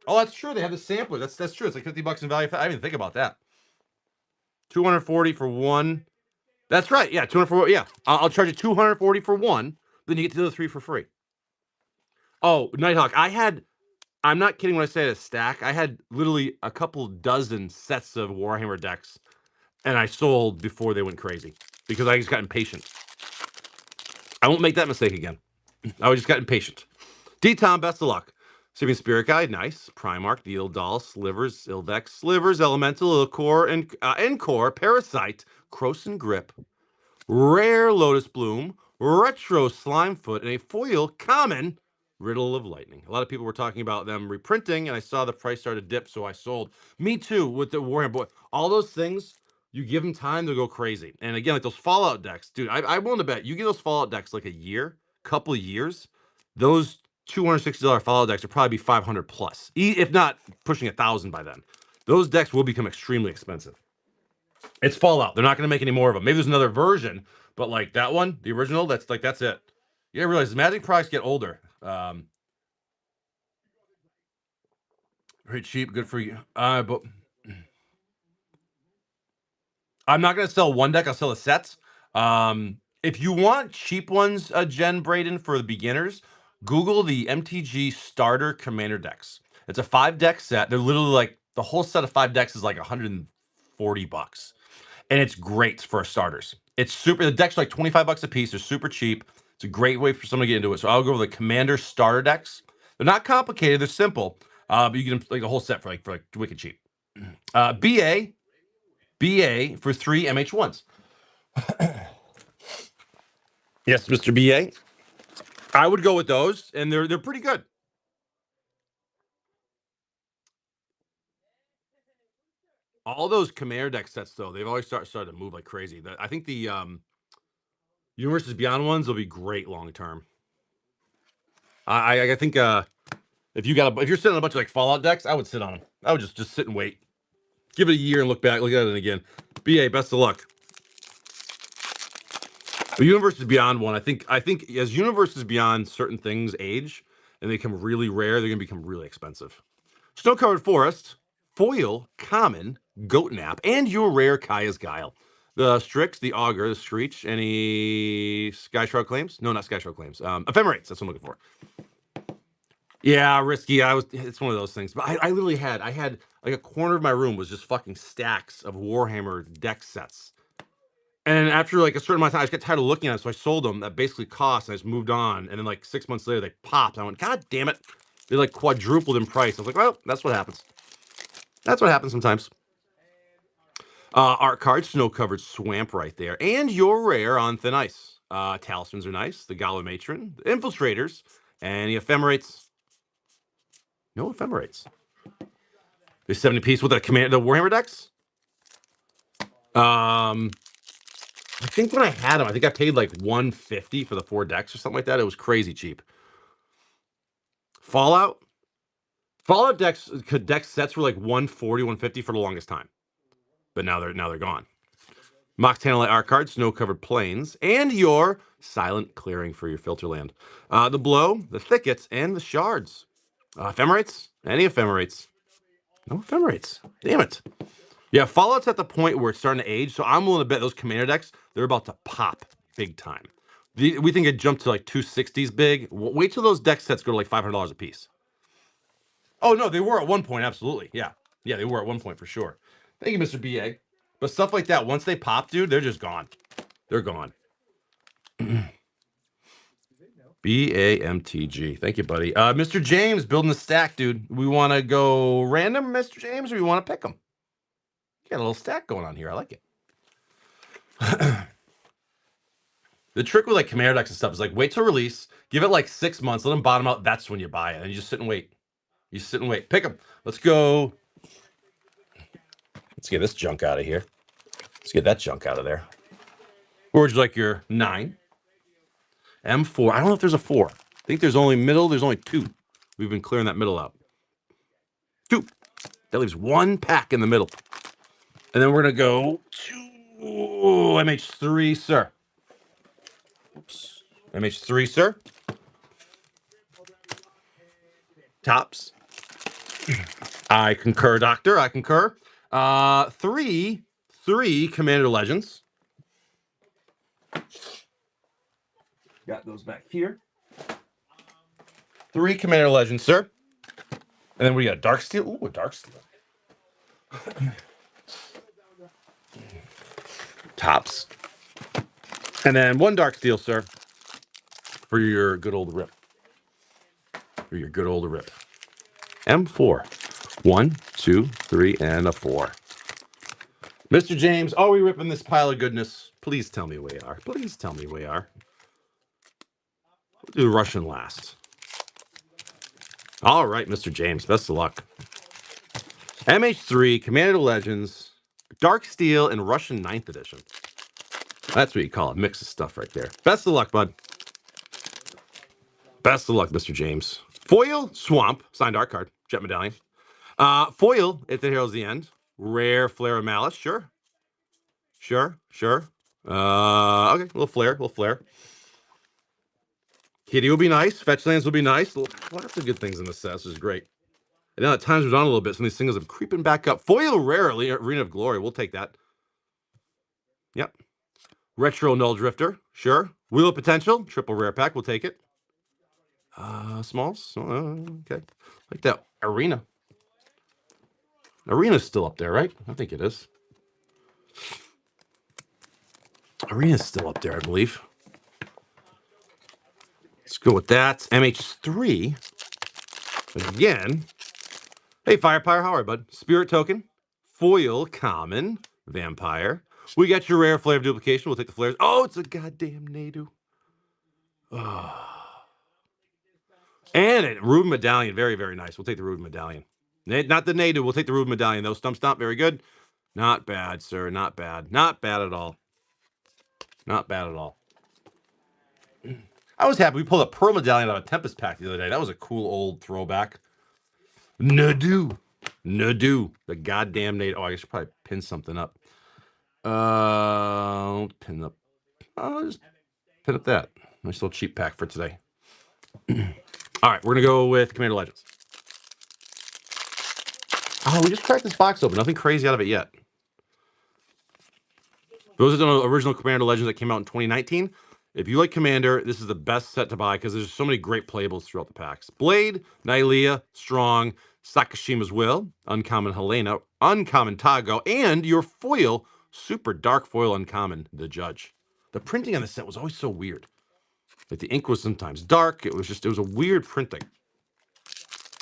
Oh, that's true. They have the sampler. That's true. It's like $50 in value. I didn't even think about that. 240 for 1. That's right. Yeah, 240. Yeah, I'll charge you 240 for 1. Then you get the other 3 for free. Oh, Nighthawk, I'm not kidding when I say I had a stack. I had literally a couple dozen sets of Warhammer decks, and I sold before they went crazy because I just got impatient. I won't make that mistake again. I just got impatient. D-Tom, best of luck. Saving Spirit Guide, nice. Primarch, the Ildal, Slivers, Ilvex, Slivers, Elemental, Ilcore, and Encore, Parasite, Croson Grip, Rare Lotus Bloom, Retro Slimefoot, and a foil common Riddle of Lightning. A lot of people were talking about them reprinting, and I saw the price start to dip, so I sold. Me too, with the Warhammer Boy. All those things, you give them time, they'll go crazy. And again, like those Fallout decks, dude, I'm willing to bet you get those Fallout decks like a year, couple of years, those $260 Fallout decks will probably be 500 plus, if not pushing 1,000 by then. Those decks will become extremely expensive. It's Fallout. They're not going to make any more of them. Maybe there's another version, but like that one, the original, that's it. You gotta realize Magic products get older. Very cheap, good for you. But I'm not gonna sell 1 deck. I'll sell the sets. If you want cheap ones, Jen Braden, for the beginners, Google the MTG starter commander decks. It's a 5-deck set. They're literally like the whole set of 5 decks is like $140, and it's great for starters. It's super. The decks are like $25 a piece. They're super cheap. It's a great way for someone to get into it. So I'll go with the commander starter decks. They're not complicated. They're simple. But you get them like a whole set for like wicked cheap. BA for 3 MH1s. Yes, Mr. BA. I would go with those, and they're pretty good. All those commander deck sets, though, they've always started to move like crazy. I think the Universes Beyond ones will be great long term. I think if you're sitting on a bunch of like Fallout decks, I would sit on them. I would just sit and wait. Give it a year and look at it again. BA, best of luck. The Universes Beyond one, I think as Universes Beyond certain things age and they become really rare, they're gonna become really expensive. Snow-covered forest, foil, common, goat nap, and your rare Kaya's Guile. The Strix, the Augur, the Screech, any Skyshroud claims? No, not Skyshroud claims. Ephemerates, that's what I'm looking for. Yeah, risky. It's one of those things. But I literally had like a corner of my room was just fucking stacks of Warhammer deck sets. And after like a certain amount of time, I just got tired of looking at it, so I sold them. That basically cost, and I just moved on. And then like 6 months later, they popped. I went, God damn it! They like quadrupled in price. I was like, well, that's what happens. That's what happens sometimes. Art card, snow-covered swamp right there, and your rare on thin ice. Talismans are nice. The Gala Matron, the Infiltrators, and the Ephemerates. No Ephemerates. There's 70 piece with the Warhammer decks. I think when I had them, I think I paid like $150 for the 4 decks or something like that. It was crazy cheap. Fallout deck sets were like $140, $150 for the longest time, but now they're gone. Mox Tantalite art card, snow-covered plains, and your silent clearing for your filter land. The blow, the thickets, and the shards. Ephemerates? Any Ephemerates? No Ephemerates. Damn it. Yeah, Fallout's at the point where it's starting to age, so I'm willing to bet those commander decks, they're about to pop big time. We think it jumped to like 260s big. Wait till those deck sets go to like $500 a piece. Oh, no, they were at one point, absolutely. Yeah. Yeah, they were at one point for sure. Thank you, Mr. BA. But stuff like that, once they pop, dude, they're just gone. They're gone. BAMTG. Thank you, buddy. Mr. James, building the stack, dude. We want to go random, Mr. James, or we want to pick them? Got a little stack going on here. I like it. The trick with like Commander decks and stuff is like wait till release, give it like 6 months, let them bottom out. That's when you buy it, and you just sit and wait. You sit and wait. Pick them. Let's go. Let's get this junk out of here. Let's get that junk out of there. Or would you like your 9? M4. I don't know if there's a 4. I think there's only middle. There's only 2. We've been clearing that middle out. 2. That leaves 1 pack in the middle. And then we're going to go to MH3, sir. Oops. MH3, sir. Tops. I concur, Doctor. I concur. 3 Commander Legends. Got those back here. 3 Commander Legends, sir. And then we got Dark Steel. Ooh, a Dark Steel. Tops. And then 1 Dark Steel, sir. For your good old rip. For your good old rip. M4. 1, 2, 3, and a 4. Mr. James, are we ripping this pile of goodness? Please tell me we are. Please tell me we are. We'll do Russian last. All right, Mr. James, best of luck. MH3, Commander Legends, Dark Steel, and Russian 9th Edition. That's what you call it. Mix of stuff right there. Best of luck, bud. Best of luck, Mr. James. Foil, Swamp, signed art card, Jet Medallion. Foil, If the Hero's the End. Rare, Flare of Malice, sure. Sure. Okay, little flare. Kitty will be nice. Fetch lands will be nice. Lots of good things in this set. This is great. And now at times we're down a little bit. Some of these singles are creeping back up. Foil rarely. Arena of Glory. We'll take that. Yep. Retro Null Drifter. Sure. Wheel of Potential. Triple rare pack. We'll take it. Smalls. Okay. Like that. Arena. Arena's still up there, right? I think it is. Arena's still up there, I believe. Let's go with that. MH3. Again. Hey, Firepower, how are you, bud? Spirit Token. Foil, Common, Vampire. We got your rare Flare of Duplication. We'll take the flares. Oh, it's a goddamn Nadu. Oh. And a Ruben Medallion. Very, very nice. We'll take the Ruben Medallion. Not the Nadu. We'll take the Ruben Medallion, though. Stump. Very good. Not bad, sir. Not bad. Not bad at all. Not bad at all. I was happy we pulled a Pearl Medallion out of Tempest Pack the other day. That was a cool old throwback. Nadu. The goddamn Nadu. Oh, I should probably pin something up. Pin up. I'll just pin up that. Nice little cheap pack for today. All right, we're going to go with Commander Legends. Oh, we just cracked this box open. Nothing crazy out of it yet. Those are the original Commander Legends that came out in 2019. If you like Commander, this is the best set to buy because there's so many great playables throughout the packs. Blade, Nylea, Strong, Sakashima's Will, Uncommon Helena, Uncommon Tago, and your foil, Super Dark Foil Uncommon, the Judge. The printing on the set was always so weird. Like the ink was sometimes dark. It was a weird printing.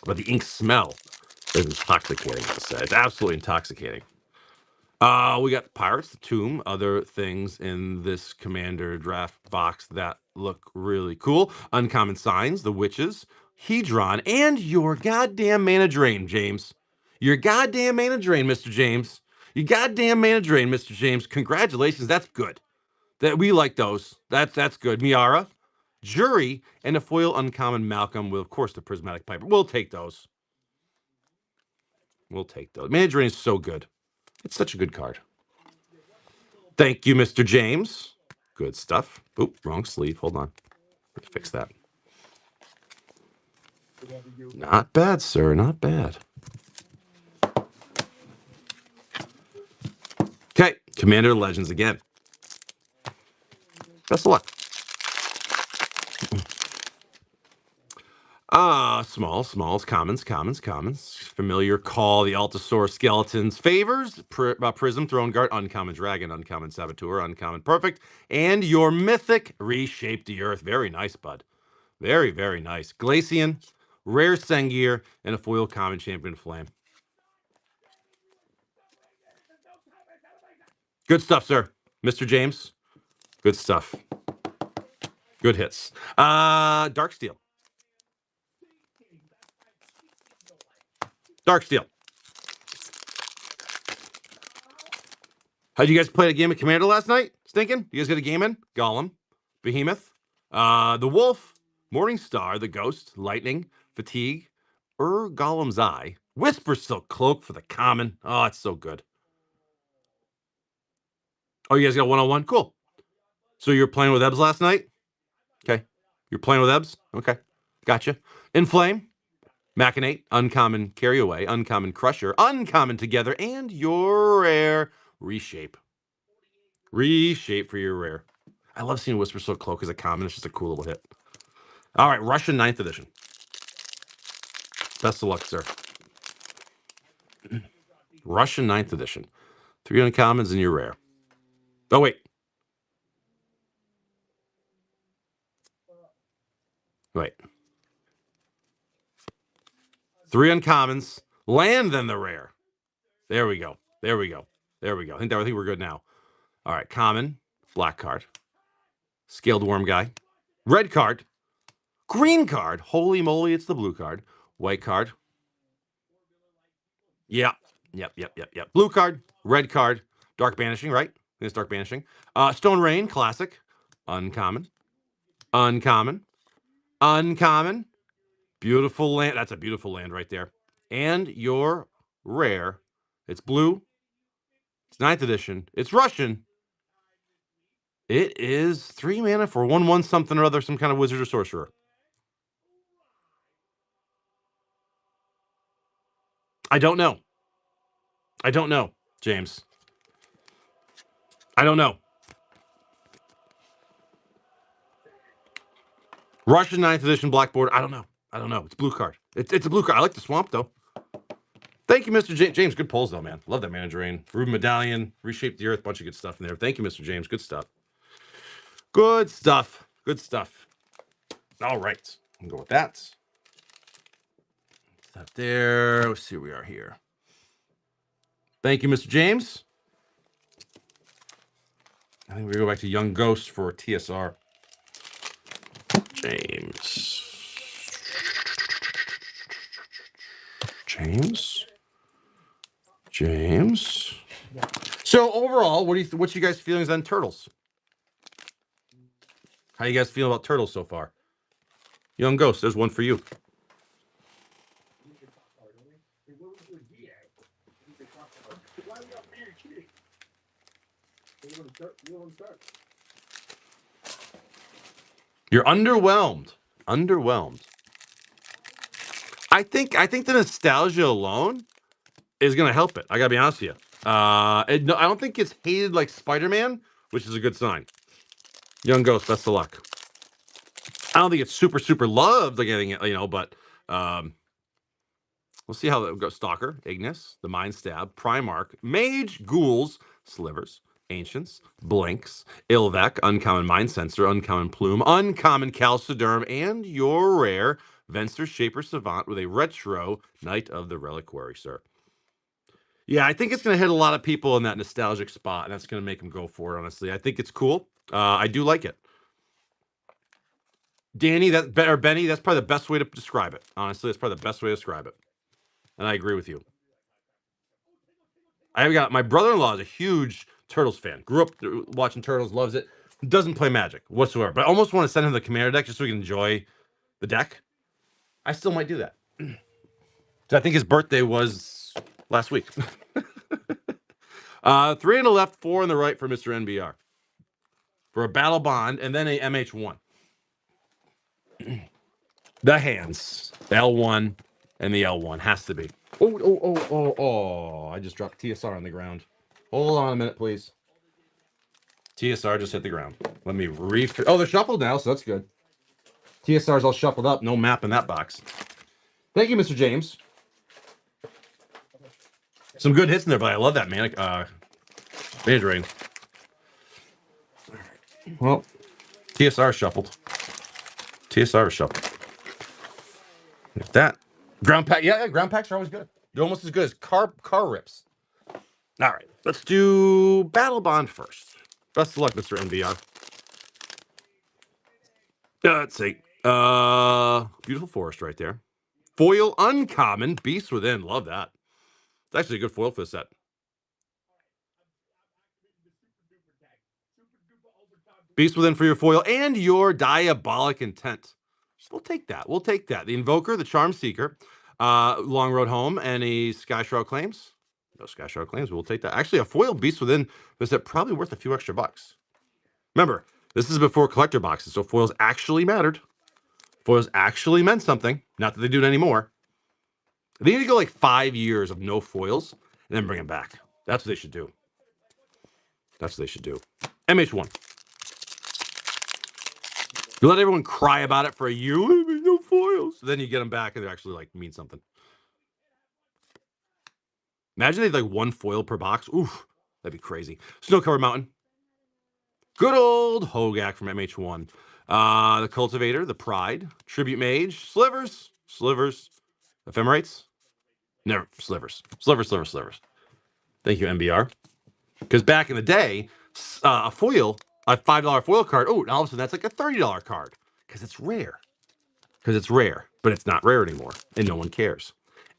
But the ink smell is intoxicating. It's absolutely intoxicating. We got Pirates, the Tomb, other things in this Commander draft box that look really cool. Uncommon Signs, the Witches, Hedron, and your goddamn Mana Drain, James. Your goddamn Mana Drain, Mr. James. Your goddamn Mana Drain, Mr. James. Congratulations, that's good. That we like those. That's good. Miara, Jury, and a foil uncommon Malcolm with, of course, the Prismatic Piper. We'll take those. Mana Drain is so good. It's such a good card. Thank you, Mr. James. Good stuff. Oop, wrong sleeve. Hold on. Let's fix that. Not bad, sir. Not bad. Okay, Commander Legends again. Best of luck. Smalls, commons. Familiar Call, the Altasaur Skeletons, Favors, Prism, Throne Guard, Uncommon Dragon, Uncommon Saboteur, Uncommon Perfect, and your Mythic Reshape the Earth. Very nice, bud. Very, very nice. Glacian, Rare Sengir, and a foil common Champion Flame. Good stuff, sir. Mr. James, good stuff. Good hits. Darksteel. Darksteel. How'd you guys play a game of Commander last night? Stinking? You guys get a game in? Golem, Behemoth, the Wolf, Morningstar, the Ghost, Lightning, Fatigue, Golem's Eye, Whisper Silk Cloak for the common. Oh, it's so good. Oh, you guys got one-on-one? Cool. So you're playing with Ebbs last night? Okay. You're playing with Ebbs? Okay. Gotcha. Inflame, Machinate, Uncommon Carry Away, Uncommon Crusher, Uncommon Together, and your rare Reshape. Reshape for your rare. I love seeing Whisper Silk Cloak as a common. It's just a cool little hit. All right, Russian 9th edition. Best of luck, sir. Russian 9th edition. 3 uncommons and your rare. Oh, wait. Wait. 3 uncommons. Land, then the rare. There we go. There we go. There we go. I think we're good now. All right, common, black card. Scaled Worm Guy. Red card. Green card. Holy moly, it's the blue card. White card. Yeah. Yep. Blue card. Red card. Dark Banishing, right? It's Dark Banishing. Stone Rain, classic. Uncommon. Beautiful land. That's a beautiful land right there. And your rare. It's blue. It's 9th edition. It's Russian. It is 3 mana for 1/1 something or other, some kind of wizard or sorcerer. I don't know, James. I don't know. Russian 9th edition black border. I don't know. It's blue card. It's a blue card. I like the swamp, though. Thank you, Mr. James. Good polls, though, man. Love that Mana Drain. Ruben Medallion. Reshape the Earth. Bunch of good stuff in there. Thank you, Mr. James. Good stuff. Good stuff. All right. I'll go with that. That there. Let's see where we are here. Thank you, Mr. James. I think we're going to go back to Young Ghost for TSR. James. So overall, what's you guys' feelings on Turtles? How you guys feel about Turtles so far? Young Ghost, there's one for you. You're underwhelmed. I think the nostalgia alone is going to help it. I got to be honest with you. I don't think it's hated like Spider-Man, which is a good sign. Young Ghost, best of luck. I don't think it's super loved like anything, but we'll see how that goes. Stalker, Ignis, the Mind Stab, Primarch, Mage, Ghouls, Slivers, Ancients, Blinks, Ilvek, Uncommon Mind Sensor, Uncommon Plume, Uncommon Calciderm, and your rare Venser Shaper Savant with a retro Knight of the Reliquary, sir. Yeah, I think it's going to hit a lot of people in that nostalgic spot, and that's going to make them go for it, honestly. I think it's cool. I do like it. Danny, Benny, that's probably the best way to describe it. Honestly, that's probably the best way to describe it. And I agree with you. My brother-in-law is a huge Turtles fan. Grew up watching Turtles, loves it. Doesn't play Magic whatsoever. But I almost want to send him the Commander deck just so he can enjoy the deck. I still might do that. So I think his birthday was last week. 3 on the left, 4 on the right for Mr. NBR. For a Battle Bond, and then a MH1. The hands. The L1 and the L1. Has to be. Oh. I just dropped TSR on the ground. Hold on a minute, please. TSR just hit the ground. Let me they're shuffled now, so that's good. TSR's all shuffled up. No map in that box. Thank you, Mr. James. Some good hits in there, but I love that manic manager rating. Well, TSR shuffled. TSR shuffled. If that ground pack, yeah, ground packs are always good. They're almost as good as car rips. All right, let's do Battle Bond first. Best of luck, Mr. NVR. Let's see. Beautiful forest right there. Foil uncommon, Beast Within. Love that. It's actually a good foil for the set. Beast Within for your foil and your Diabolic Intent. We'll take that. We'll take that. The Invoker, the Charm Seeker, Long Road Home, any Sky Shroud claims? No Sky Shroud claims. We'll take that. Actually, a foil Beast Within is probably worth a few extra bucks. Remember, this is before collector boxes, so foils actually mattered. Foils actually meant something. Not that they do it anymore. They need to go like 5 years of no foils and then bring them back. That's what they should do. That's what they should do. MH1. You let everyone cry about it for a year. No foils. Then you get them back and they actually like mean something. Imagine they had like one foil per box. Oof, that'd be crazy. Snow Covered Mountain. Good old Hogak from MH1. The Cultivator, the Pride, Tribute Mage, Slivers, Ephemerates. Never, Slivers. Thank you, MBR. Because back in the day, a foil, a $5 foil card, oh, and all of a sudden that's like a $30 card. Because it's rare. But it's not rare anymore. And no one cares.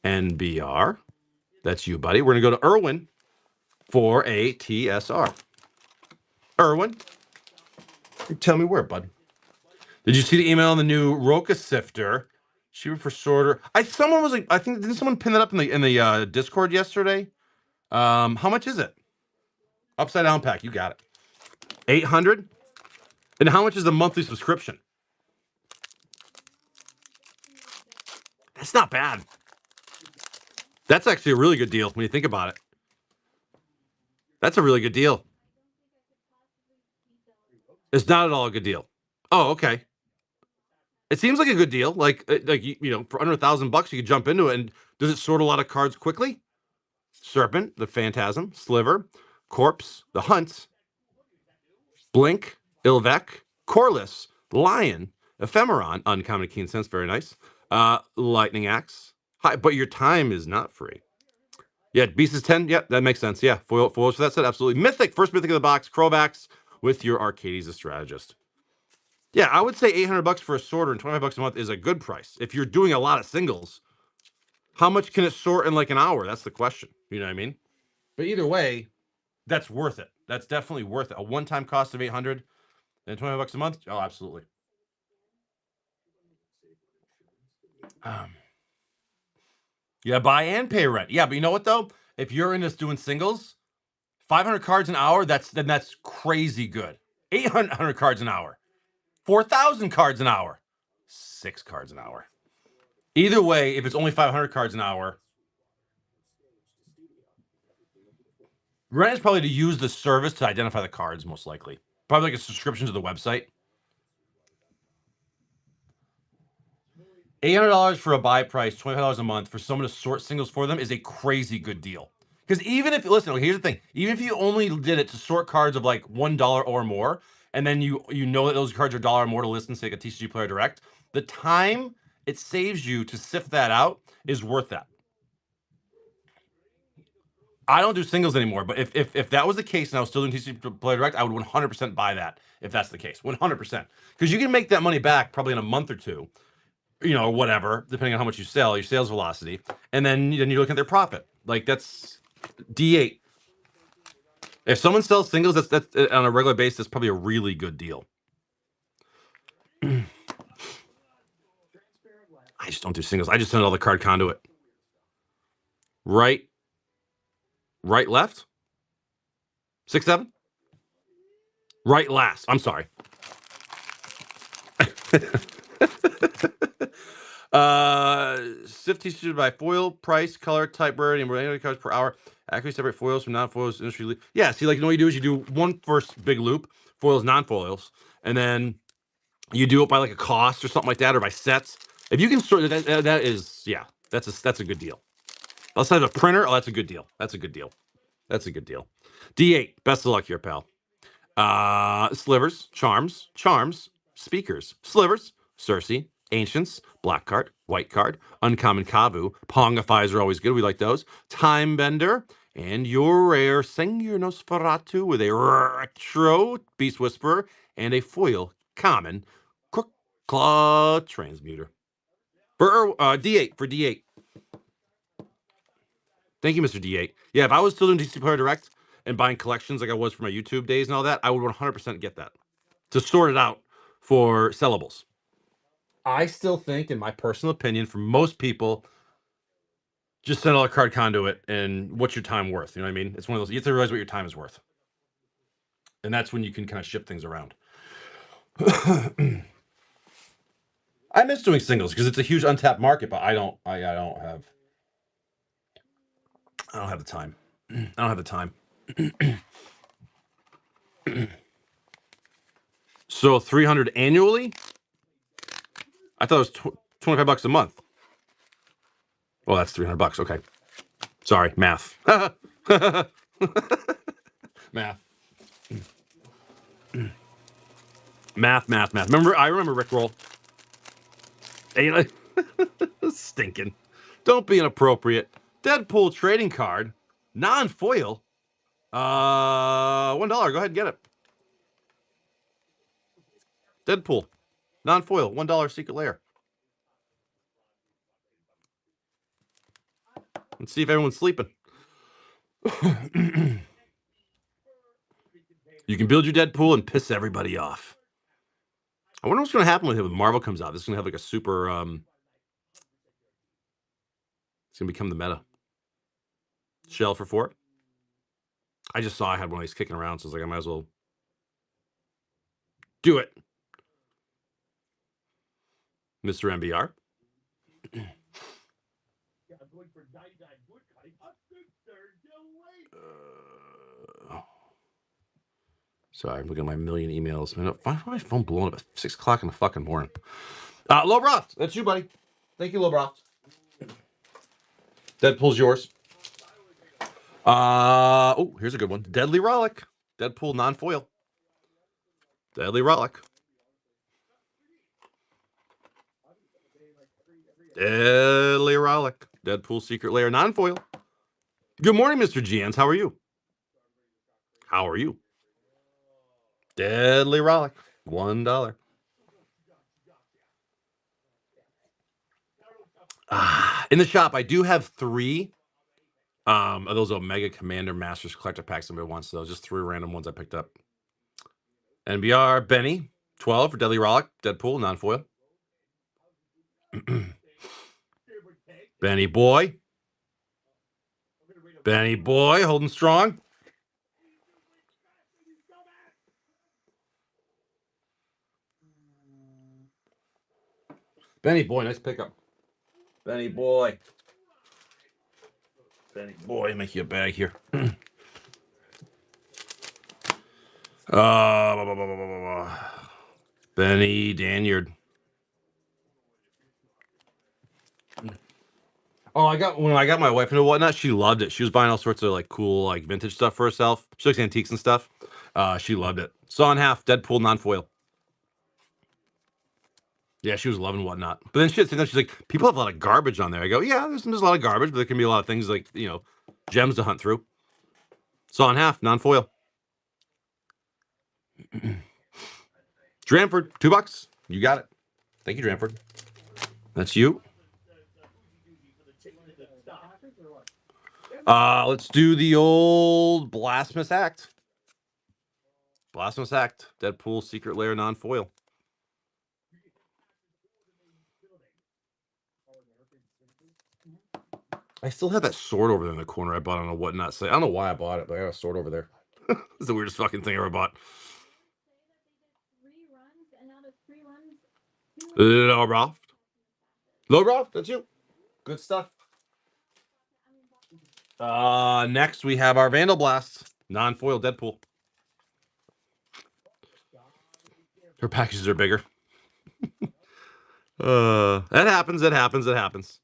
NBR, that's you, buddy. We're going to go to Irwin for a TSR. Irwin, tell me where, bud. Did you see the email on the new Roca Sifter? Cheaper for sorter. Someone was like, I think, didn't someone pin that up in the Discord yesterday? How much is it? Upside down pack, you got it. 800. And how much is the monthly subscription? That's not bad. That's actually a really good deal when you think about it. That's a really good deal. It's not at all a good deal. Oh, okay. It seems like a good deal. Like you know, for under $1,000, you could jump into it. And does it sort a lot of cards quickly? Serpent, the Phantasm, Sliver, Corpse, the Hunt, Blink, Ilvec, Corliss, Lion, Ephemeron, uncommon keen sense, very nice. Lightning Axe. Hi, but your time is not free. Yeah, Beast is 10. Yep, that makes sense. Yeah, foils for that set, absolutely. Mythic, first Mythic of the box, Crovax with your Arcades, the Strategist. Yeah, I would say $800 for a sorter and $25 a month is a good price. If you're doing a lot of singles, how much can it sort in like an hour? That's the question. You know what I mean? But either way, that's worth it. That's definitely worth it. A one-time cost of $800 and $25 a month. Oh, absolutely. Yeah, buy and pay rent. Yeah, but you know what though? If you're into doing singles, 500 cards an hour, that's crazy good. 800 cards an hour. 4,000 cards an hour. 6 cards an hour. Either way, if it's only 500 cards an hour, rent is probably to use the service to identify the cards, most likely. Probably like a subscription to the website. $800 for a buy price, $25 a month for someone to sort singles for them is a crazy good deal. Because even if, listen, here's the thing. Even if you only did it to sort cards of like $1 or more, and then you know that those cards are $1 or more to list in, say, like a TCG Player Direct, the time it saves you to sift that out is worth that. I don't do singles anymore, but if that was the case and I was still doing TCG Player Direct, I would 100% buy that if that's the case. 100%. Because you can make that money back probably in a month or two. You know, whatever, depending on how much you sell, your sales velocity, and then you look at their profit. Like that's D8. If someone sells singles, that's on a regular basis, that's probably a really good deal. I just don't do singles. I just send all the card conduit. Right, left, 6, 7. Right, last. I'm sorry. Sift t-shirt by foil, price, color, type, rarity, and random cards per hour. Accurately separate foils from non-foils. Industry. Yeah, see, like, you know what you do is you do one first big loop, foils, non-foils, and then you do it by like a cost or something like that, or by sets. If you can sort that is, yeah, that's a good deal. Let's have a printer. Oh, that's a good deal. That's a good deal. That's a good deal. D8. Best of luck here, pal. Slivers, charms, speakers, slivers, Cersei, ancients, black card, white card, uncommon Kavu, Pongifies are always good. We like those. Time Bender, and your rare Sengir Nosferatu with a retro Beast Whisperer and a foil common Crook Claw Transmuter. For D8 for D8. Thank you, Mr. D8. Yeah, if I was still doing DC Player Direct and buying collections like I was for my YouTube days and all that, I would 100% get that to sort it out for sellables. I still think, in my personal opinion, for most people, just send all a card conduit and what's your time worth? You know what I mean? It's one of those, you have to realize what your time is worth. And that's when you can kind of shift things around. I miss doing singles because it's a huge untapped market, but I don't have the time. I don't have the time. So 300 annually? I thought it was $25 a month. Well, that's $300. Okay. Sorry, math. Math. Math. I remember Rickroll. Stinking. Don't be inappropriate. Deadpool trading card. Non-foil. $1. Go ahead and get it. Deadpool. Non-foil. $1 secret lair. Let's see if everyone's sleeping. You can build your Deadpool and piss everybody off. I wonder what's going to happen with him when Marvel comes out. This is going to have like a super... it's going to become the meta. Shell for 4. I just saw I had one of these kicking around, so I was like, I might as well do it. Mr. MBR. Sorry, I'm looking at my million emails. Man, why is my phone blowing up at 6 o'clock in the fucking morning? Lobroft, that's you, buddy. Thank you, Lobroft. Deadpool's yours. Oh, here's a good one. Deadly Rollick. Deadpool non-foil. Deadly Rollick. Deadly Rollick. Deadpool Secret Lair non-foil. Good morning, Mr. GNs. How are you? How are you? Deadly Rollick. $1. In the shop, I do have 3 of those Omega Commander Masters Collector Packs. Somebody wants those. Just 3 random ones I picked up. NBR Benny, 12 for Deadly Rollick. Deadpool, non-foil. Benny Boy. Benny Boy, holding strong. Benny Boy, nice pickup. Benny Boy. Benny Boy, make you a bag here. Benny Danyard. Oh, when I got my wife into whatnot, she loved it. She was buying all sorts of like cool like vintage stuff for herself. She likes antiques and stuff. She loved it. Saw in half, Deadpool non-foil. Yeah, she was loving whatnot. But then she's like, people have a lot of garbage on there. I go, yeah, there's a lot of garbage, but there can be a lot of things like, gems to hunt through. Saw in half, non-foil. Dramford, $2. You got it. Thank you, Dramford. That's you. Let's do the old Blasphemous Act. Blasphemous Act. Deadpool Secret Lair non-foil. I still have that sword over there in the corner I bought on a whatnot site. I don't know why I bought it, but I got a sword over there. It's the weirdest fucking thing I ever bought. Lobroft. Lobroft, that's you. Good stuff. Next we have our Vandal Blast. Non-foil Deadpool. Her packages are bigger. That happens. That happens. That happens.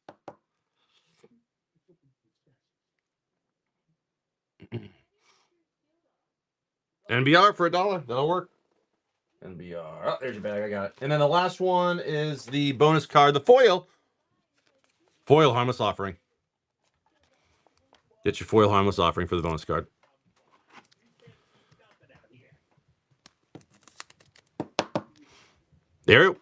NBR for $1. That'll work. NBR. Oh, there's your bag. I got it. And then the last one is the bonus card, the foil. Foil harmless offering. Get your foil harmless offering for the bonus card. There you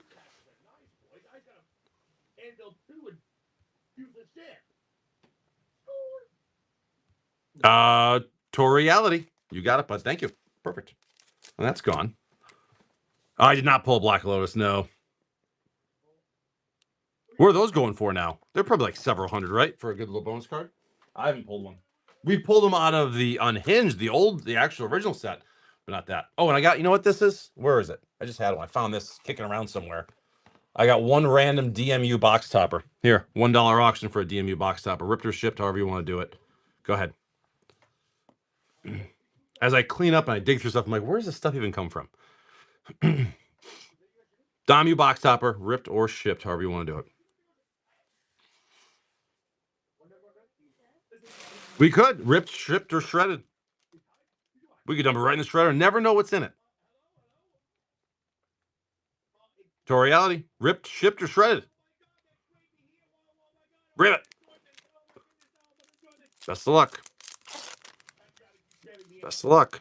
go. Toriality. You got it, bud. Thank you. Perfect. And that's gone. I did not pull a Black Lotus, no. What are those going for now? They're probably like several hundred, right? For a good little bonus card. I haven't pulled one. We pulled them out of the Unhinged, the actual original set, but not that. Oh, and I got, you know what this is? Where is it? I just had one. I found this kicking around somewhere. I got one random DMU box topper. Here, $1 auction for a DMU box topper. Ripped or shipped, however you want to do it. Go ahead. As I clean up and I dig through stuff, I'm like, where does this stuff even come from? DMU box topper, ripped or shipped, however you want to do it. We could. Ripped, shipped, or shredded. We could dump it right in the shredder and never know what's in it. Toriality. Ripped, shipped, or shredded. Rip it. Best of luck. Best of luck.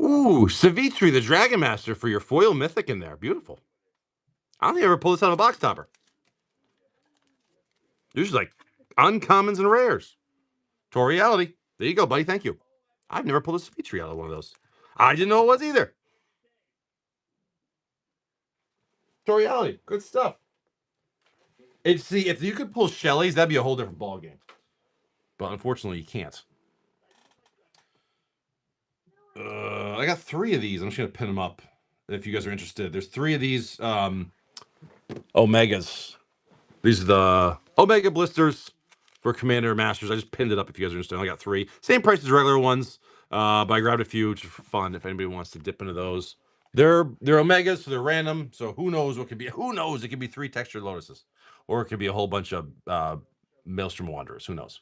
Ooh, Savitri, the Dragon Master for your foil mythic in there. Beautiful. I don't think I ever pulled this out of a box topper. Usually like uncommons and rares. Toriality. There you go, buddy. Thank you. I've never pulled a Savitri out of one of those. I didn't know it was either. Toriality. Good stuff. See, if you could pull Shelley's, that'd be a whole different ballgame. But unfortunately, you can't. I got 3 of these. I'm just going to pin them up if you guys are interested. There's 3 of these Omegas. These are the Omega blisters for Commander Masters. I just pinned it up if you guys are interested. I got 3. Same price as regular ones, but I grabbed a few just for fun if anybody wants to dip into those. They're Omegas, so they're random. So who knows what could be? Who knows? It could be 3 textured lotuses, or it could be a whole bunch of Maelstrom Wanderers. Who knows?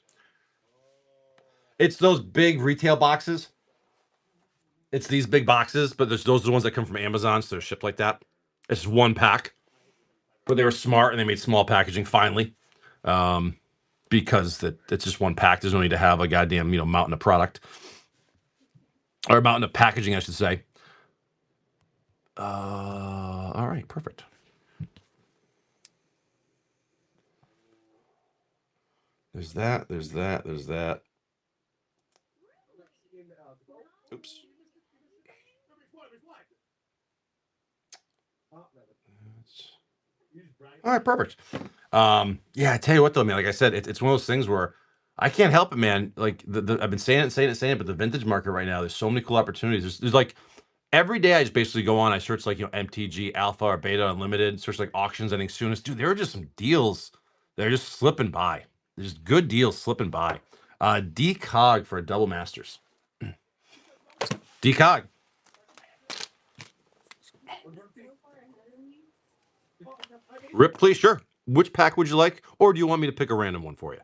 It's those big retail boxes. It's these big boxes, but those are the ones that come from Amazon, so they're shipped like that. It's just one pack. But they were smart and they made small packaging finally. Because it's just one pack. There's no need to have a goddamn, mountain of product. Or a mountain of packaging, I should say. All right, perfect. There's that, there's that, there's that. Oops. All right, perfect. Yeah, I tell you what though, man. Like I said, it's one of those things where I can't help it, man. Like I've been saying it, but the vintage market right now, there's so many cool opportunities. There's like every day I just basically go on, I search like MTG Alpha or Beta Unlimited, search like auctions. I think soonest, dude, there are just some deals. They're just slipping by. There's good deals slipping by. Decog for a double masters. Decog. Rip, please, sure. Which pack would you like? Or do you want me to pick a random one for you?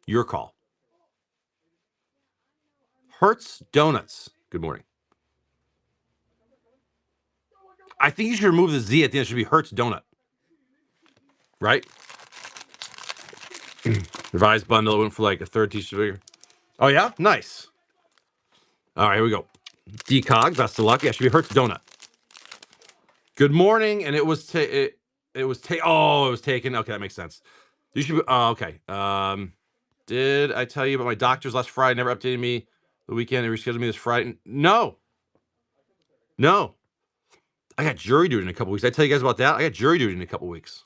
Your call. Hertz Donuts. Good morning. I think you should remove the Z at the end. It should be Hertz Donut. Right? Revised bundle. It went for like a third t-shirt figure. Oh, yeah? Nice. All right, here we go. Decog, best of luck. Yeah, it should be Hertz Donut. Good morning. And it was taken. Okay, that makes sense. You should be, okay. Did I tell you about my doctor's last Friday? Never updated me the weekend. They rescheduled me this Friday. No. I got jury duty in a couple weeks. Did I tell you guys about that? I got jury duty in a couple weeks.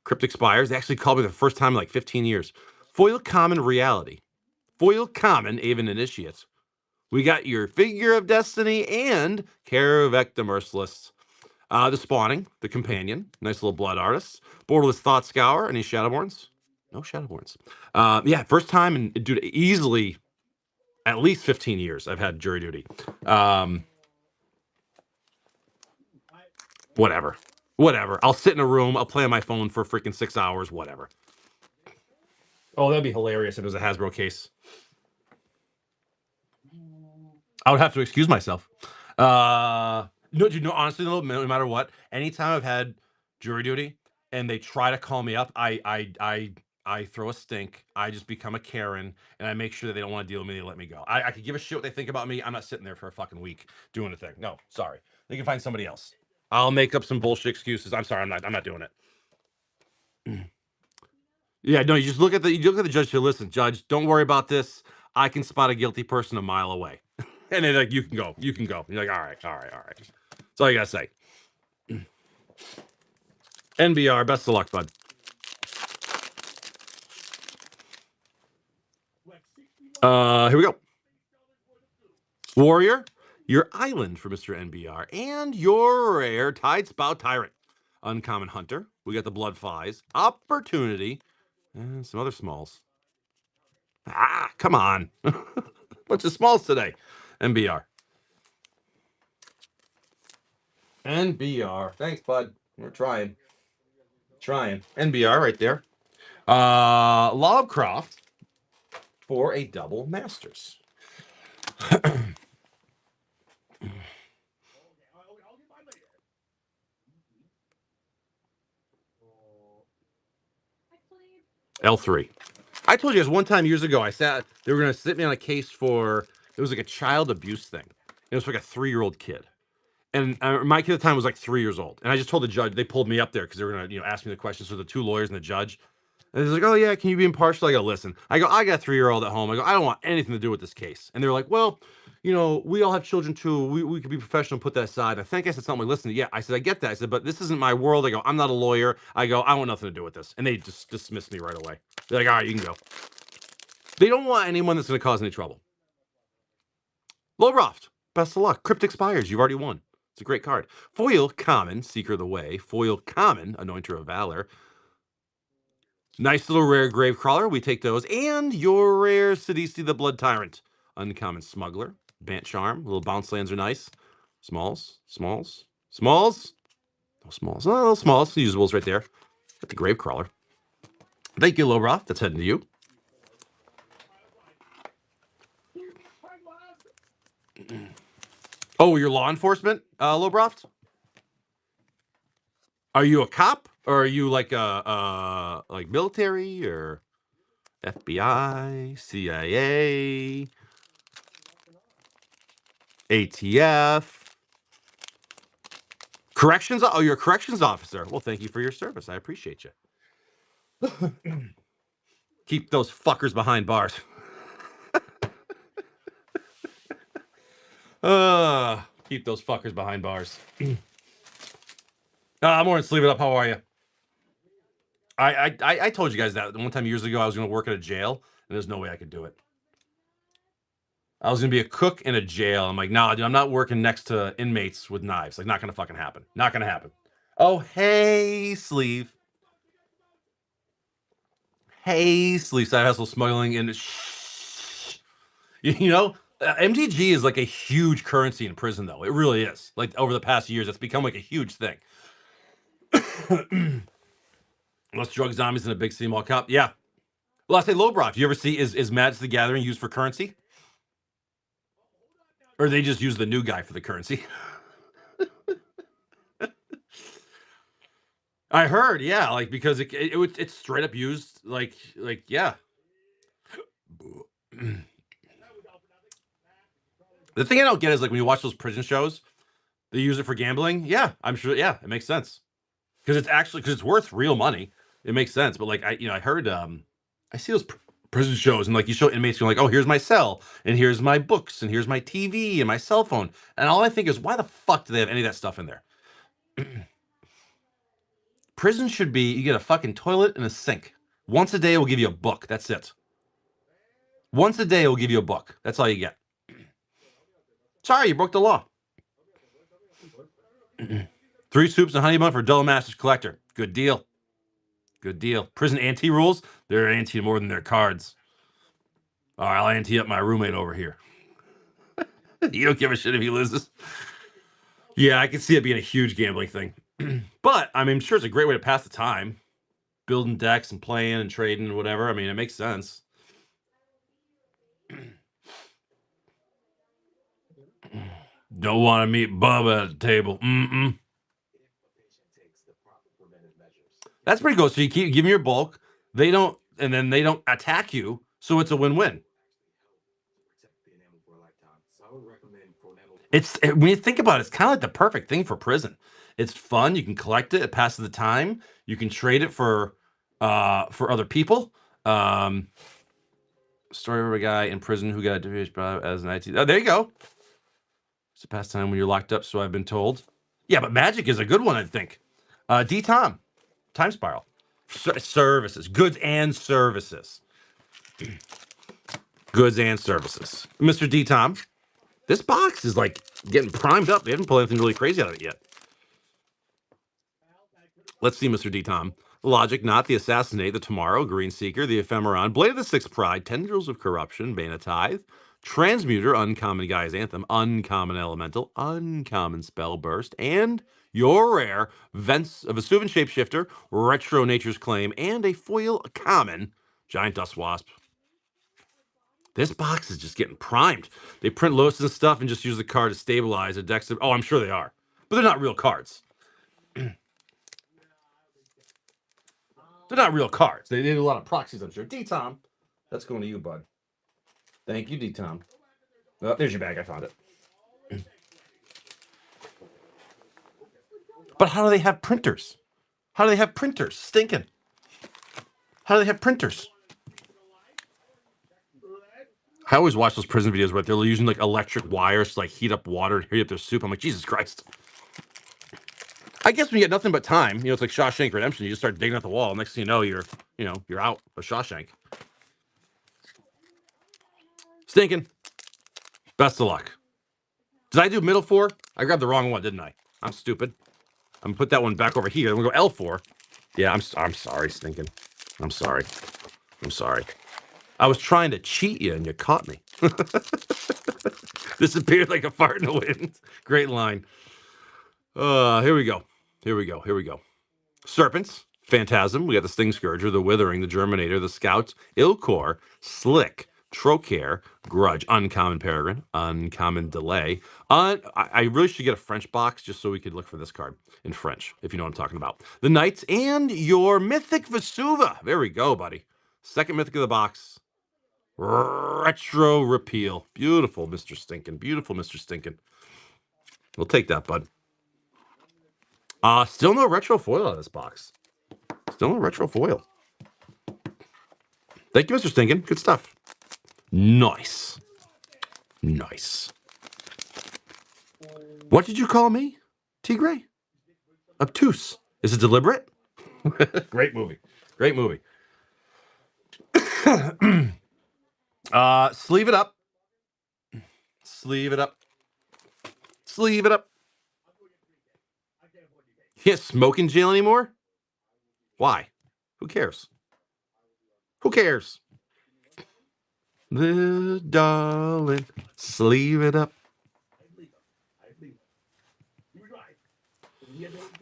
Crypt expires. They actually called me the first time in like 15 years. Foil Common Reality. Foil Common, Aven Initiates. We got your Figure of Destiny and Care of Ecta Merciless. The Spawning, the Companion. Nice little blood artist. Borderless Thought Scour. Any Shadowborns? No Shadowborns. Yeah, first time, and dude, easily At least 15 years I've had jury duty. Whatever. I'll sit in a room. I'll play on my phone for freaking 6 hours. Whatever. Oh, that'd be hilarious if it was a Hasbro case. I would have to excuse myself. Honestly, though, no matter what, anytime I've had jury duty and they try to call me up, I throw a stink. I just become a Karen, and I make sure that they don't want to deal with me. They let me go. I could give a shit what they think about me. I'm not sitting there for a fucking week doing a thing. No, sorry. They can find somebody else. I'll make up some bullshit excuses. I'm sorry. I'm not doing it. Yeah, no. You look at the judge. Say, listen, judge, don't worry about this. I can spot a guilty person a mile away. And they're like, you can go. And you're like, all right. That's all you gotta say. NBR, best of luck, bud. Here we go. Warrior, your island for Mr. NBR, and your rare Tidespout Tyrant. Uncommon Hunter. We got the Blood Flies, Opportunity, and some other smalls. Come on. Bunch of smalls today. NBR. NBR. Thanks, bud. We're trying. NBR right there. Lobcroft for a double Masters. L3. I told you guys one time years ago, they were going to sit me on a case for, it was like a child abuse thing. It was like a 3-year-old kid. And my kid at the time was like 3 years old. And I just told the judge, they pulled me up there because they were going to, ask me the questions. So the 2 lawyers and the judge. And he's like, oh, yeah, can you be impartial? I go, listen. I got a 3-year-old at home. I go, I don't want anything to do with this case. And they're like, well, we all have children too. We could be professional and put that aside. I think I said something like, listen, yeah. I said, I get that. I said, but this isn't my world. I go, I'm not a lawyer. I go, I want nothing to do with this. And they just dismissed me right away. They're like, all right, you can go. They don't want anyone that's going to cause any trouble. Lowroft, best of luck. Cryptic Spires, you've already won. It's a great card. Foil Common, Seeker of the Way. Foil Common, Anointer of Valor. Nice little rare Gravecrawler. We take those. And your rare Sidisi the Blood Tyrant. Uncommon Smuggler. Bant Charm. Little bounce lands are nice. Smalls. No smalls. Oh, little smalls. Usables right there. Got the Gravecrawler. Thank you, Lowroft. That's heading to you. Oh, you're law enforcement, Lowroft? Are you a cop, or are you like like military, or FBI, CIA, ATF, corrections? Oh, you're a corrections officer. Well, thank you for your service. I appreciate you. Keep those fuckers behind bars. Keep those fuckers behind bars. Morning, sleep it up. How are you? I told you guys that one time years ago I was going to work at a jail, and there's no way I could do it. I was going to be a cook in a jail. I'm like, nah, dude, I'm not working next to inmates with knives. Like, not going to fucking happen. Not going to happen. Oh, hey, Sleeve. Hey, Sleeve. Side hustle smuggling and MTG is like a huge currency in prison, though. It really is. Like, over the past years, it's become like a huge thing. Unless drug zombies in a big city mall cop. Yeah. Well, I say Lowbrock. You ever see is Magic the Gathering used for currency? Or they just use the new guy for the currency? I heard, yeah, like because it's straight up used, like yeah. The thing I don't get is like when you watch those prison shows, they use it for gambling. Yeah, I'm sure. Yeah, it makes sense because it's worth real money. It makes sense. But like I heard I see those prison shows and like you show inmates going like, oh, here's my cell and here's my books and here's my TV and my cell phone, and all I think is why the fuck do they have any of that stuff in there? Prison should be you get a fucking toilet and a sink. Once a day, we'll give you a book. That's it. Once a day, we'll give you a book. That's all you get. Sorry, you broke the law. 3 soups and honey bun for Dull Masters Collector. Good deal. Good deal. Prison anti rules. They're anti more than their cards. All right, I'll ante up my roommate over here. You don't give a shit if he loses. Yeah, I can see it being a huge gambling thing. But I mean, sure, it's a great way to pass the time, building decks and playing and trading and whatever. I mean, it makes sense. Don't want to meet Bubba at the table. Mm-mm. That's pretty cool. So you keep giving your bulk. They don't, and then they don't attack you. So it's a win-win. When you think about it, it's kind of like the perfect thing for prison. It's fun. You can collect it. It passes the time. You can trade it for other people. Story of a guy in prison who got a as an IT. Oh, there you go. It's a pastime when you're locked up, so I've been told. Yeah, but magic is a good one, I think. D Tom, Time Spiral. Services, goods and services. Goods and services. Mr. D Tom, this box is like getting primed up. They haven't pulled anything really crazy out of it yet. Let's see, Mr. D Tom. Logic, Not, the Assassinate, the Tomorrow, Green Seeker, the Ephemeron, Blade of the Sixth Pride, Tendrils of Corruption, Bane of Tithe, Transmuter, Uncommon Guy's Anthem, Uncommon Elemental, Uncommon Spell Burst, and your rare Vesuvian Shapeshifter, Retro Nature's Claim, and a foil common Giant Dust Wasp. This box is just getting primed. They print Lotus and stuff and just use the card to stabilize a deck. Oh, I'm sure they are, but they're not real cards. They're not real cards. They did a lot of proxies, I'm sure. D-Tom, that's going to you, bud. Thank you, D-Tom. Oh, there's your bag. I found it. But how do they have printers? How do they have printers? Stinking. How do they have printers? I always watch those prison videos where they're using like electric wires to like heat up water and heat up their soup. I'm like, Jesus Christ. I guess when you get nothing but time, it's like Shawshank Redemption. You just start digging at the wall. Next thing you know, you're out of Shawshank. Stinking. Best of luck. Did I do middle four? I grabbed the wrong one, didn't I? I'm stupid. I'm gonna put that one back over here. I'm gonna go L4. Yeah, I'm sorry, Stinking. I'm sorry. I was trying to cheat you and you caught me. Disappeared like a fart in the wind. Great line. Here we go. Serpents, Phantasm. We got the Sting Scourger, the Withering, the Germinator, the Scouts, Ilkor, Slick, Trocare, Grudge, Uncommon Peregrine, Uncommon Delay. I really should get a French box just so we could look for this card in French, if you know what I'm talking about. The Knights and your Mythic Vesuva. There we go, buddy. Second Mythic of the box. Retro Repeal. Beautiful, Mr. Stinkin'. Beautiful, Mr. Stinkin'. We'll take that, bud. Still no retro foil out of this box. Still no retro foil. Thank you, Mr. Stinkin'. Good stuff. Nice. What did you call me, Tigray? Obtuse. Is it deliberate? Great movie. Sleeve it up. You can't smoke in jail anymore? Why? Who cares? Little darling, sleeve it up.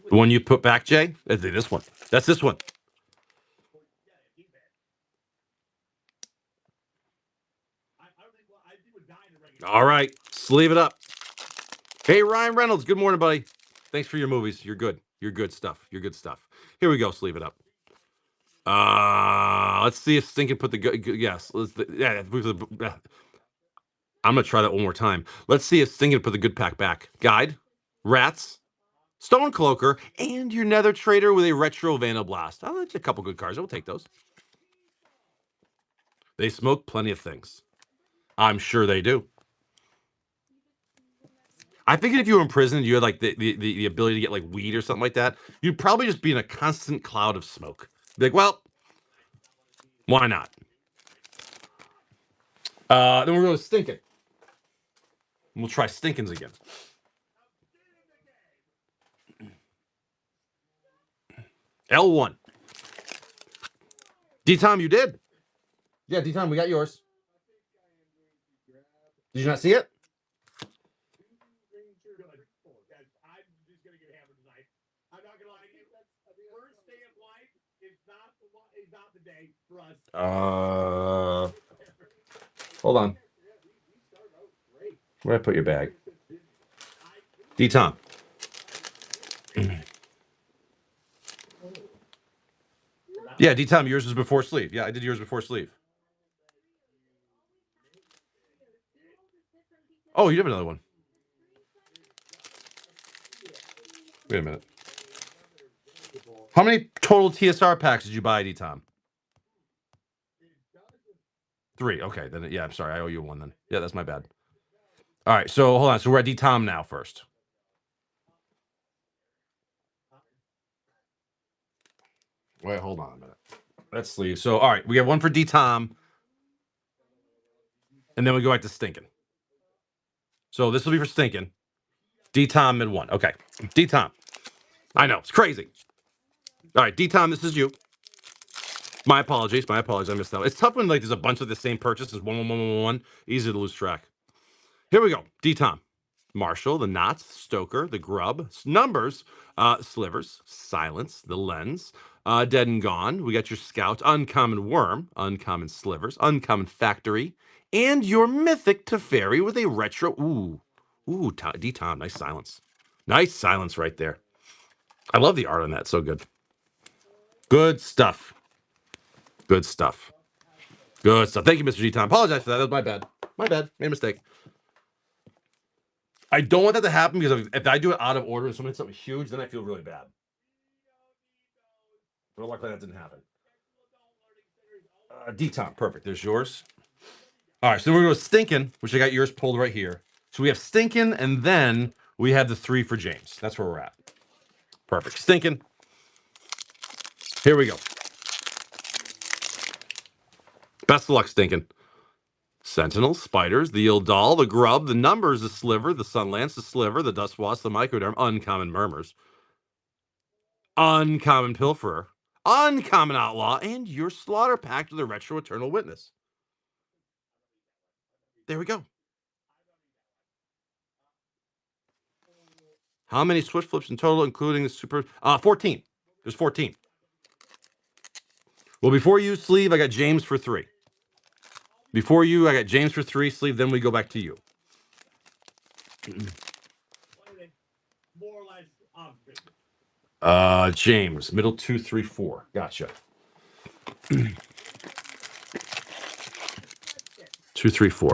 The one you put back, Jay? This one. That's this one. All right, sleeve it up. Hey, Ryan Reynolds. Good morning, buddy. Thanks for your movies. You're good. You're good stuff. Here we go. Sleeve it up. Let's see if Stinkin' put the good. Yes. I'm gonna try that one more time. Let's see if Stinkin' put the good pack back. Guide, Rats, Stone Cloaker, and your Nether Trader with a Retro Vandal Blast. Oh, that's a couple good cards. We'll take those. They smoke plenty of things. I'm sure they do. I figured if you were in prison, you had like the ability to get like weed or something like that, you'd probably just be in a constant cloud of smoke. Be like, well, why not? Then we're going to Stinkin'. We'll try Stinkins again. L1. D-Tom, you did. Yeah, D-Tom, we got yours. Did you not see it? Hold on. Where did I put your bag? D Tom. Yeah, D Tom, yours was before sleeve. Yeah, I did yours before sleeve. Oh, you have another one. Wait a minute. How many total TSR packs did you buy, D Tom? 3. Okay, then yeah, I'm sorry. I owe you one then. Yeah, that's my bad. All right, so hold on. So we're at D Tom now first. Wait, hold on a minute. That's sleeve. So all right, we have one for D Tom, and then we go back to Stinking. So this will be for Stinking. D Tom and 1. Okay, D Tom. I know it's crazy. All right, D Tom, this is you. My apologies. My apologies. I missed that. It's tough when like there's a bunch of the same purchase as 1. Easy to lose track. Here we go. D Tom. Marshall, the Knots, Stoker, the Grub, Numbers, Slivers, Silence, the Lens, Dead and Gone. We got your Scout, Uncommon Worm, Uncommon Slivers, Uncommon Factory, and your Mythic Teferi with a retro. Ooh, D Tom, nice silence. Nice silence right there. I love the art on that. So good. Good stuff. Good stuff. Good stuff. Thank you, Mr. G Tom. Apologize for that. That was my bad. My bad. Made a mistake. I don't want that to happen because if I do it out of order and someone hits something huge, then I feel really bad. But luckily that didn't happen. D-Tom, perfect. There's yours. All right, so we're going to go Stinking, which I got yours pulled right here. So we have Stinking, and then we have the 3 for James. That's where we're at. Perfect. Stinking. Here we go. Best of luck, Stinking. Sentinels, Spiders, the Ildal, the Grub, the Numbers, the Sliver, the Sunlance, the Sliver, the Dustwasp, the Microderm, Uncommon Murmurs, Uncommon Pilferer, Uncommon Outlaw, and your Slaughter Pact with a Retro Eternal Witness. There we go. How many switch flips in total, including the super? 14. There's 14. Well, before you, Sleeve, I got James for 3. Before you, I got James for 3, Sleeve. Then we go back to you. James, middle 2, 3, 4. Gotcha. 2, 3, 4.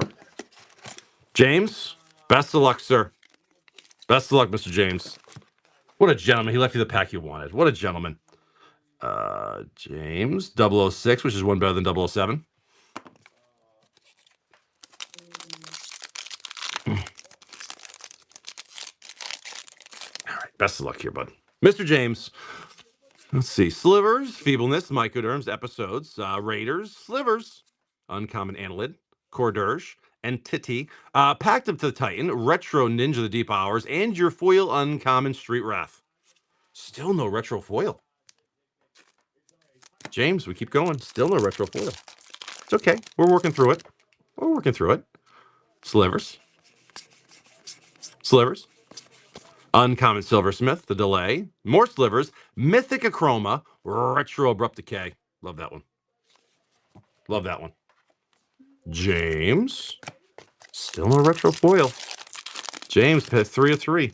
James, best of luck, sir. Best of luck, Mr. James. What a gentleman. He left you the pack you wanted. What a gentleman. James, 006, which is one better than 007. All right, best of luck here, bud. Mr. James. Let's see. Slivers, Feebleness, Mycoderms, Episodes, Raiders, Slivers, Uncommon Annelid, Corderge, and Titty, Pact of the Titan, Retro Ninja the Deep Hours, and your foil Uncommon Street Wrath. Still no retro foil. James, we keep going. Still no retro foil. It's okay. We're working through it. We're working through it. Slivers. Slivers. Uncommon Silversmith, the Delay. More Slivers. Mythic Achroma. Retro Abrupt Decay. Love that one. Love that one. James. Still no retro foil. James, 3 of 3.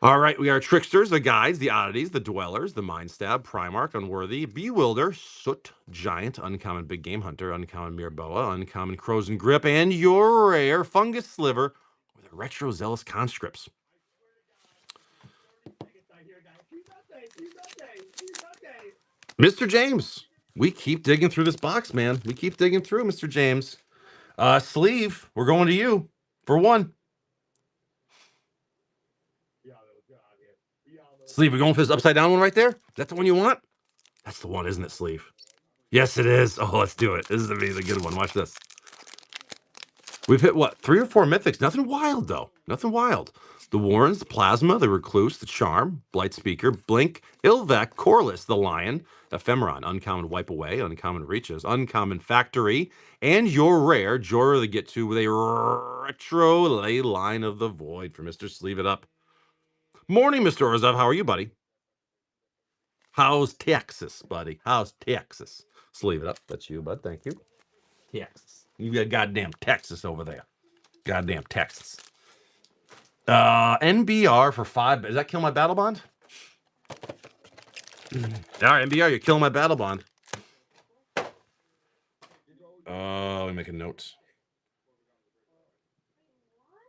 All right, we are Tricksters, the Guides, the Oddities, the Dwellers, the Mind Stab, Primarch, Unworthy, Bewilder, Soot, Giant, Uncommon Big Game Hunter, Uncommon Mirboa, Uncommon Crows and Grip, and your rare Fungus Sliver with a Retro Zealous Conscripts. Mr. James, we keep digging through this box, man. We keep digging through, Mr. James. Sleeve, we're going to you for 1. Sleeve, we're going for this upside down one right there? Is that the one you want? That's the one, isn't it, Sleeve? Yes, it is. Oh, let's do it. This is going to be the good one. Watch this. We've hit what? 3 or 4 mythics. Nothing wild though. Nothing wild. The Warrens, the Plasma, the Recluse, the Charm, Blight Speaker, Blink, Ilvec, Corliss, the Lion, Ephemeron, Uncommon Wipe Away, Uncommon Reaches, Uncommon Factory, and your rare Jorah to get to with a retro Ley Line of the Void for Mr. Sleeve It Up. Morning, Mr. Orzov. How are you, buddy? How's Texas, buddy? How's Texas? Sleeve it up. That's you, bud. Thank you. Texas. You got goddamn Texas over there. Goddamn Texas. NBR for 5. Does that kill my battle bond? All right, NBR, you're killing my battle bond. Let me make a note.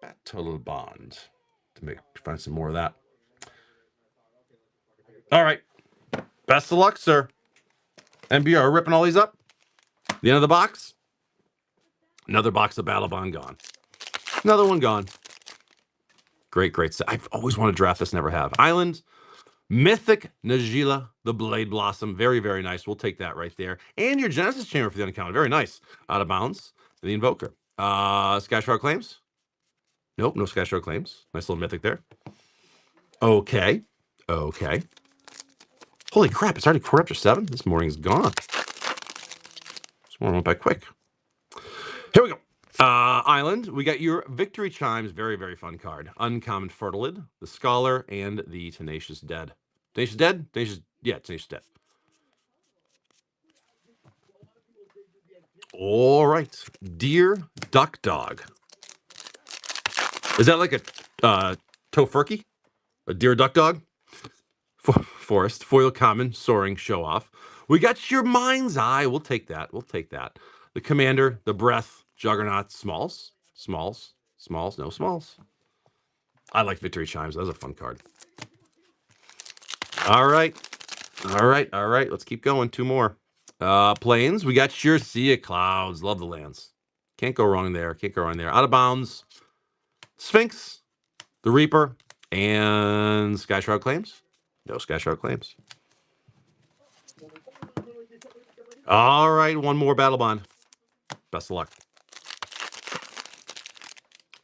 Battle bond. To find some more of that. All right. Best of luck, sir. NBR, ripping all these up. The end of the box. Another box of battle bond gone. Another one gone. Great, great set. I've always wanted to draft this, never have. Island, Mythic Najila, the Blade Blossom. Very, very nice. We'll take that right there. And your Genesis Chamber for the uncounted. Very nice. Out of bounds. The Invoker. Sky Shroud Claims? Nope, no Sky Shroud Claims. Nice little Mythic there. Okay. Okay. Holy crap, it's already quarter after 7? This morning's gone. This morning went by quick. Here we go. Island, we got your Victory Chimes. Very, very fun card. Uncommon Fertilid, the Scholar, and the Tenacious Dead. Tenacious Dead? Tenacious Dead. All right. Deer Duck Dog. Is that like a tofurkey? A deer duck dog? Forest. Foil Common. Soaring. Show off. We got your Mind's Eye. We'll take that. We'll take that. The Commander. The Breath. Juggernaut. Smalls. Smalls. Smalls. No Smalls. I like Victory Chimes. That was a fun card. All right. All right. All right. Let's keep going. 2 more. Plains. We got your Sea of Clouds. Love the lands. Can't go wrong there. Can't go wrong there. Out of bounds. Sphinx. The Reaper. And Sky Shroud Claims. No Sky Shroud Claims. All right. 1 more battle bond. Best of luck.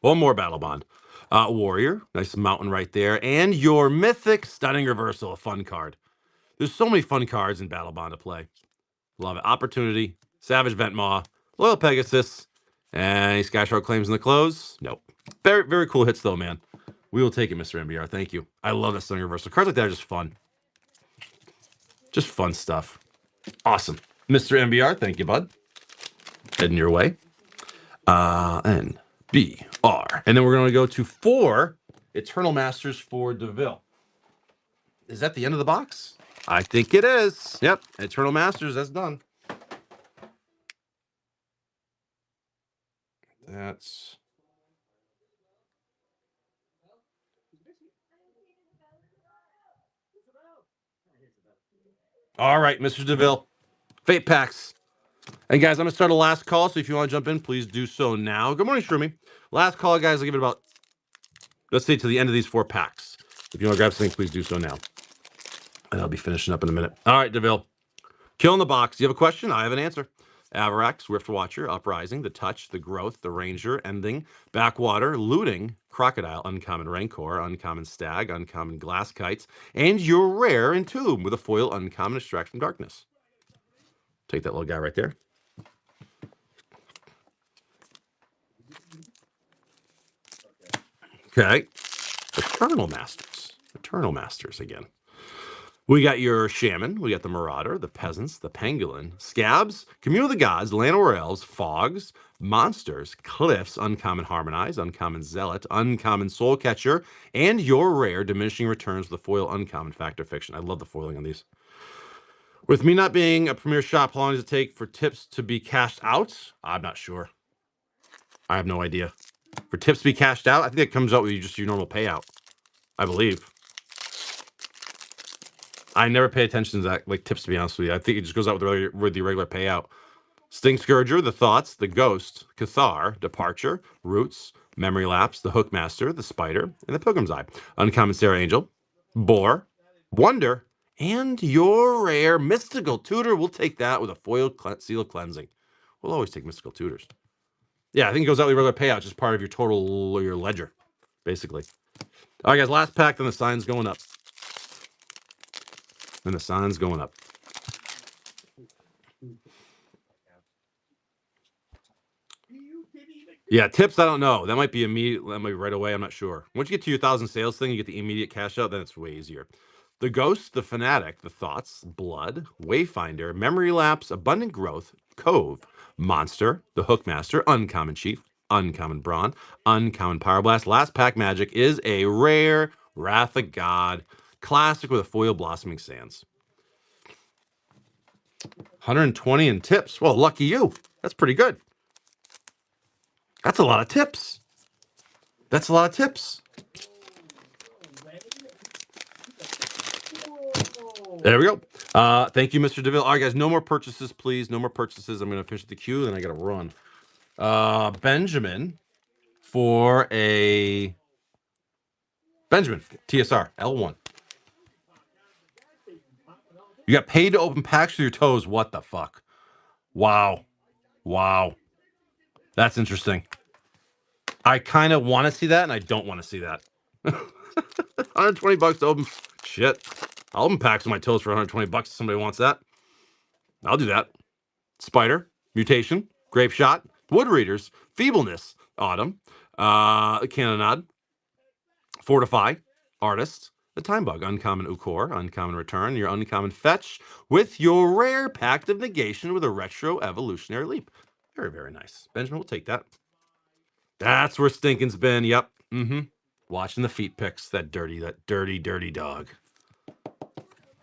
1 more battle bond. Warrior. Nice mountain right there. And your Mythic Stunning Reversal. A fun card. There's so many fun cards in battle bond to play. Love it. Opportunity. Savage Ventmaw. Loyal Pegasus. And Sky Shroud Claims in the close. Nope. Very, very cool hits, though, man. We will take it, Mr. MBR. Thank you. I love that Stunning Reversal. Cards like that are just fun. Just fun stuff. Awesome. Mr. MBR, thank you, bud. Heading your way. NBR. And then we're going to go to 4 Eternal Masters for DeVille. Is that the end of the box? I think it is. Yep. Eternal Masters, that's done. That's... All right, Mr. DeVille. Fate packs. And guys, I'm going to start a last call, so if you want to jump in, please do so now. Good morning, Shroomy. Last call, guys. I'll give it about, let's say, to the end of these 4 packs. If you want to grab something, please do so now. And I'll be finishing up in a minute. All right, DeVille. Killing the box. You have a question? I have an answer. Avarax, Rift Watcher, Uprising, The Touch, The Growth, The Ranger, Ending, Backwater, Looting, Crocodile, Uncommon Rancor, Uncommon Stag, Uncommon Glass Kites, and your rare Entomb with a foil Uncommon Extract from Darkness. Take that little guy right there. Okay. Eternal Masters. Eternal Masters again. We got your Shaman, we got the Marauder, the Peasants, the Pangolin, Scabs, Commune of the Gods, Llanowar Elves, Fogs, Monsters, Cliffs, Uncommon Harmonize, Uncommon Zealot, Uncommon Soul Catcher, and your rare Diminishing Returns with the foil Uncommon Fact or Fiction. I love the foiling on these. With me not being a premier shop, how long does it take for tips to be cashed out? I'm not sure. I have no idea. For tips to be cashed out, I think it comes out with just your normal payout. I believe. I never pay attention to that, like tips, to be honest with you. I think it just goes out with the regular payout. Sting Scourger, The Thoughts, The Ghost, Cathar, Departure, Roots, Memory Lapse, The Hookmaster, The Spider, and The Pilgrim's Eye. Uncommon Sarah Angel, Boar, Wonder, and your rare Mystical Tutor. We'll take that with a foil seal of cleansing. We'll always take Mystical Tutors. Yeah, I think it goes out with your regular payout, just part of your total or your ledger, basically. All right, guys, last pack, then the sign's going up. Then the sign's going up. Yeah, tips, I don't know. That might be immediate. That might be right away. I'm not sure. Once you get to your 1,000 sales thing, you get the immediate cash out, then it's way easier. The Ghost, the Fanatic, the Thoughts, Blood, Wayfinder, Memory Lapse, Abundant Growth, Cove, Monster, the Hookmaster, Uncommon Chief, Uncommon Brawn, Uncommon Power Blast. Last pack magic is a rare Wrath of God classic with a foil Blossoming Sands. 120 in tips. Well, lucky you. That's pretty good. That's a lot of tips. That's a lot of tips. There we go. Thank you, Mr. DeVille. All right, guys, no more purchases, please. No more purchases. I'm going to finish the queue, then I got to run. Benjamin for a Benjamin TSR L1. You got paid to open packs with your toes. What the fuck? Wow. Wow. That's interesting. I kind of want to see that, and I don't want to see that. 120 bucks to open. Shit. I'll open packs with my toes for 120 bucks if somebody wants that. I'll do that. Spider, Mutation, Grape Shot, Wood Readers, Feebleness, Autumn, Cannonade, Fortify, Artist, the Time Bug, Uncommon Ukor, Uncommon Return, your Uncommon Fetch, with your rare Pact of Negation with a Retro Evolutionary Leap. Very, very nice. Benjamin will take that. That's where Stinking's been. Yep. Mm-hmm. Watching the feet pics. That dirty dog.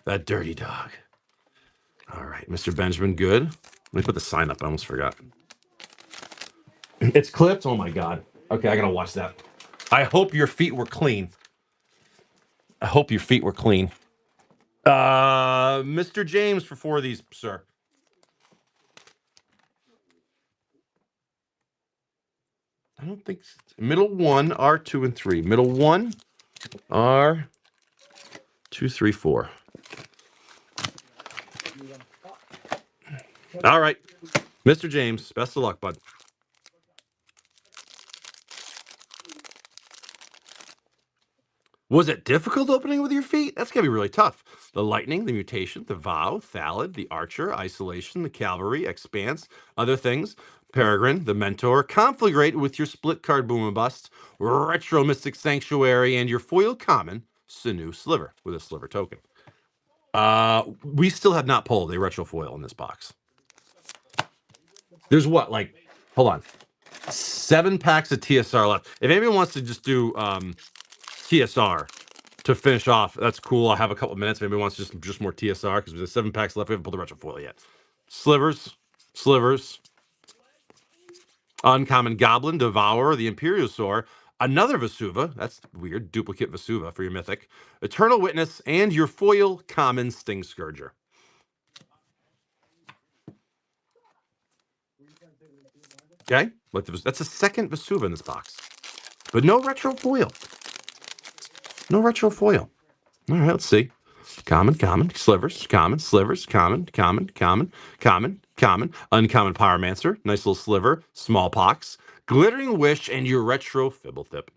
That dirty dog. All right, Mr. Benjamin, good. Let me put the sign up. I almost forgot. It's clipped? Oh my god. Okay, I gotta watch that. I hope your feet were clean. I hope your feet were clean. Mr. James for 4 of these, sir. I don't think middle 1 R2 and 3. Middle 1 R 2, 3, 4. All right, Mr. James, best of luck, bud. Was it difficult opening with your feet? That's gonna be really tough. The Lightning, the Mutation, the Vow, Thallid, the Archer, Isolation, the Cavalry, Expanse, other things, Peregrine, the Mentor, Conflagrate with your split card Boom and Bust, Retro Mystic Sanctuary, and your foil common, Sinew Sliver with a Sliver token. We still have not pulled a retro foil in this box. There's what, like, hold on, 7 packs of TSR left. If anyone wants to just do TSR to finish off, that's cool. I have a couple of minutes. Maybe wants just more TSR because there's 7 packs left. We haven't pulled the retro foil yet. Slivers, Uncommon Goblin, Devourer, the Imperiosaur, another Vesuva. That's weird. Duplicate Vesuva for your Mythic, Eternal Witness, and your foil common Sting Scourger. Okay, but that's a second Vesuva in this box, but no retro foil. No retro foil. All right, let's see. Common, slivers, common, common, uncommon Pyromancer, nice little sliver, Smallpox, Glittering Wish, and your retro Fibblethip.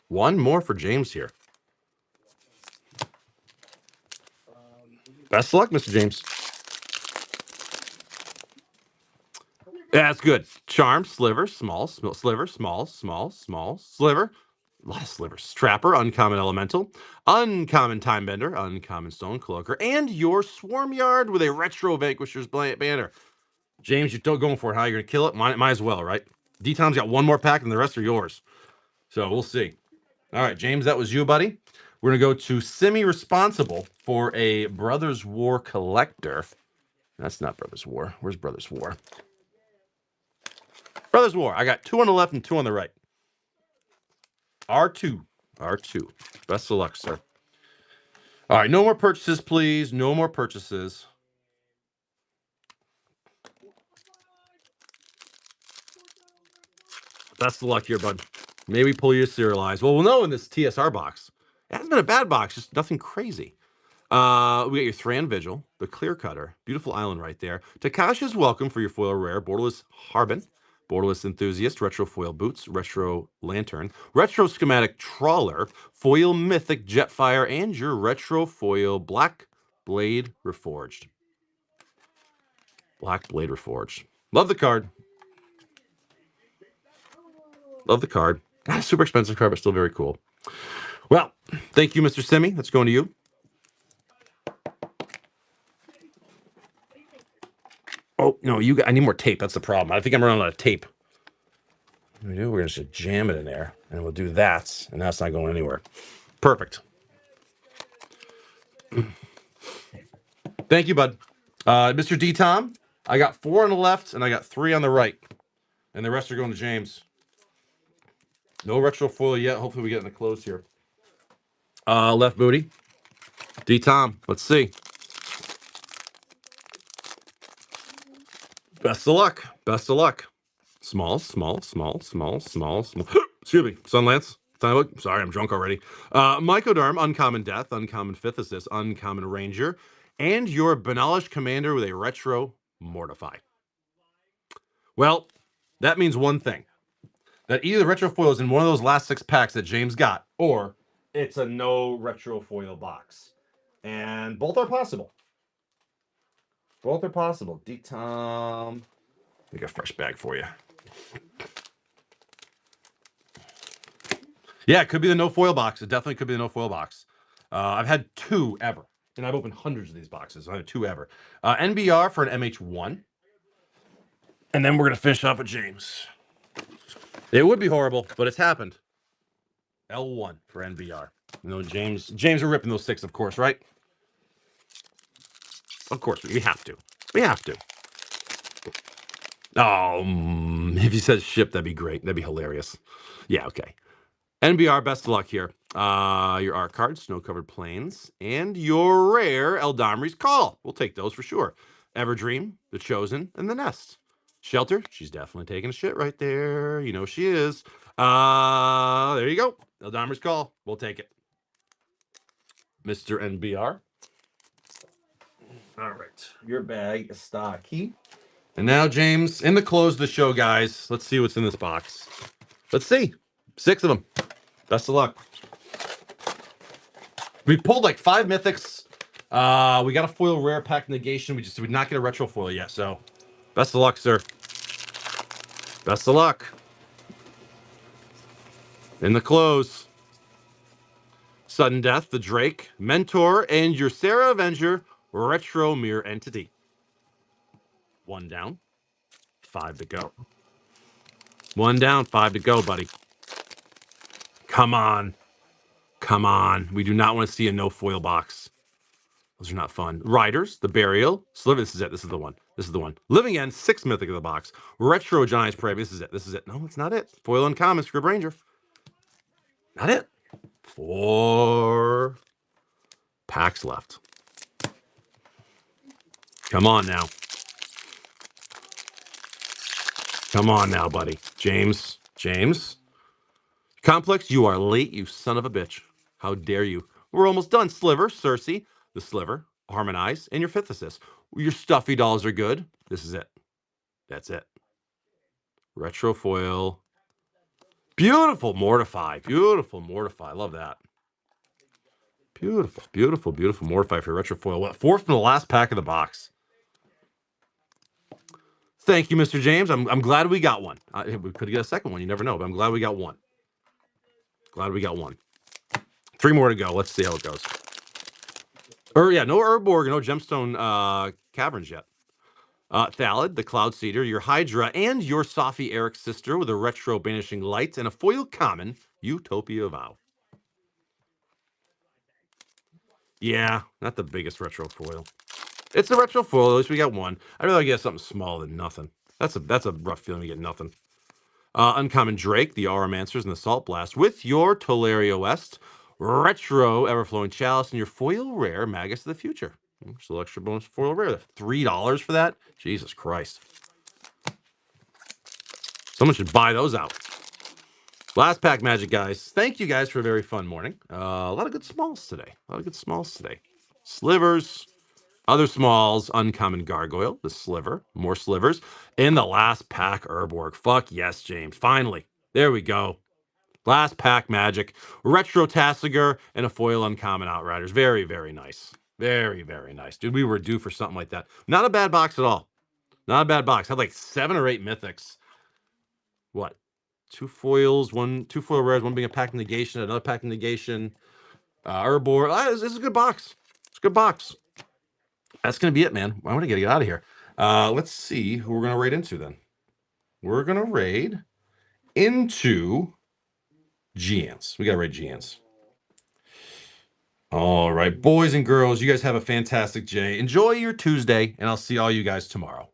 1 more for James here. Best of luck, Mr. James. Yeah, that's good. Charm, sliver, sliver, sliver. A lot of slivers. Trapper, Uncommon Elemental, Uncommon Timebender, Uncommon Stone Cloaker, and your Swarm Yard with a Retro Vanquisher's banner. James, you're still going for it. How you're going to kill it? Might as well, right? D-Tom's got 1 more pack and the rest are yours. So we'll see. All right, James, that was you, buddy. We're going to go to Semi-Responsible for a Brothers War Collector. That's not Brothers War. Where's Brothers War? Brothers War. I got 2 on the left and 2 on the right. R2. Best of luck, sir. All right, no more purchases, please. No more purchases. Best of luck here, bud. Maybe pull you serialized. Well, we'll know in this TSR box. It hasn't been a bad box, just nothing crazy. We got your Thran Vigil, the Clear Cutter, beautiful island right there. Takasha's Welcome for your foil rare, Borderless Harbin, Borderless Enthusiast, Retro Foil Boots, Retro Lantern, Retro Schematic Trawler, Foil Mythic Jetfire, and your Retro Foil Black Blade Reforged. Black Blade Reforged. Love the card. Love the card. God, super expensive card, but still very cool. Well, thank you, Mr. Simi. That's going to you. Oh, no, I need more tape. That's the problem. I think I'm running out of tape. We're going to just jam it in there, and we'll do that, and that's not going anywhere. Perfect. Thank you, bud. Mr. D. Tom, I got 4 on the left, and I got 3 on the right. And the rest are going to James. No retro foil yet. Hopefully we get in the close here. Left booty. D. Tom, let's see. Best of luck. Best of luck. Small. Excuse me. Sunlance. Sorry, I'm drunk already. Mycodarm, Uncommon Death, Uncommon Fifth Assist, Uncommon Ranger, and your Banalish Commander with a Retro Mortify. Well, that means one thing. That either the retro foil is in one of those last 6 packs that James got, or it's a no retro foil box. And both are possible. Both are possible. D-Tom. Make a fresh bag for you. Yeah, it could be the no foil box. It definitely could be the no foil box. I've had 2 ever. And I've opened hundreds of these boxes. I have 2 ever. NBR for an MH1. And then we're going to finish up with James. It would be horrible, but it's happened. L1 for NBR. You know, James are ripping those 6, of course, right? Of course, we have to. We have to. Oh, if he says ship, that'd be great. That'd be hilarious. Yeah, okay. NBR, best of luck here. Your art card, Snow-Covered Plains, and your rare Eldamri's Call. We'll take those for sure. Everdream, The Chosen, and The Nest. Shelter, she's definitely taking a shit right there. You know she is. There you go. Eldamri's Call. We'll take it. Mr. NBR. All right. Your bag is stocky. And now, James, in the close of the show, guys, let's see what's in this box. Let's see. 6 of them. Best of luck. We pulled like 5 mythics. We got a foil rare pack negation. We did not get a retro foil yet. So, best of luck, sir. Best of luck. In the close. Sudden Death, the Drake, Mentor, and your Sarah Avenger Retro Mirror Entity. 1 down. 5 to go. 1 down, 5 to go, buddy. Come on. Come on. We do not want to see a no foil box. Those are not fun. Riders, the Burial, Sliver. This is it. This is the one. This is the one. Living End, 6 mythic of the box. Retro Giant's Prey. This is it. This is it. No, it's not it. Foil Uncommon, Scrib Ranger. Not it. 4 packs left. Come on now. Come on now, buddy. James. Complex, you are late, you son of a bitch. How dare you? We're almost done. Sliver, Cersei, the Sliver, Harmonize, and your 5th assist. Your stuffy dolls are good. This is it. That's it. Retro foil. Beautiful Mortify. Beautiful Mortify. Love that. Beautiful Mortify for your retro foil. What, 4th from the last pack of the box. Thank you, Mr. James. I'm glad we got one. We could get a second one. You never know, but I'm glad we got one. Glad we got one. 3 more to go. Let's see how it goes. Yeah, no Urborg, no Gemstone Caverns yet. Thalid, the Cloud Seeder, your Hydra, and your Safi Eric's sister with a retro Banishing Light and a foil common Utopia Vow. Yeah, not the biggest retro foil. It's a retro foil. At least we got one. I'd rather get something small than nothing. That's a rough feeling to get nothing. Uncommon Drake, the Auramancers, and the Salt Blast with your Tolaria West, Retro Everflowing Chalice, and your foil rare Magus of the Future. Just a little extra bonus foil rare. $3 for that? Jesus Christ. Someone should buy those out. Last pack magic, guys. Thank you guys for a very fun morning. A lot of good smalls today. Slivers, Other smalls, uncommon gargoyle, the sliver, more slivers, in the last pack Urborg. Fuck yes, James. Finally. There we go. Last pack magic, retro Tassiger, and a foil uncommon Outriders. Very, very nice. Very, very nice. Dude, we were due for something like that. Not a bad box at all. Not a bad box. Had like 7 or 8 mythics. What? 2 foils, 2 foil rares, one being a pack negation, another pack negation. Urbor. This is a good box. It's a good box. That's gonna be it, man. I'm gonna get out of here. Let's see who we're gonna raid into then. We're gonna raid into Giants. We gotta raid Giants. All right, boys and girls, you guys have a fantastic day. Enjoy your Tuesday, and I'll see all you guys tomorrow.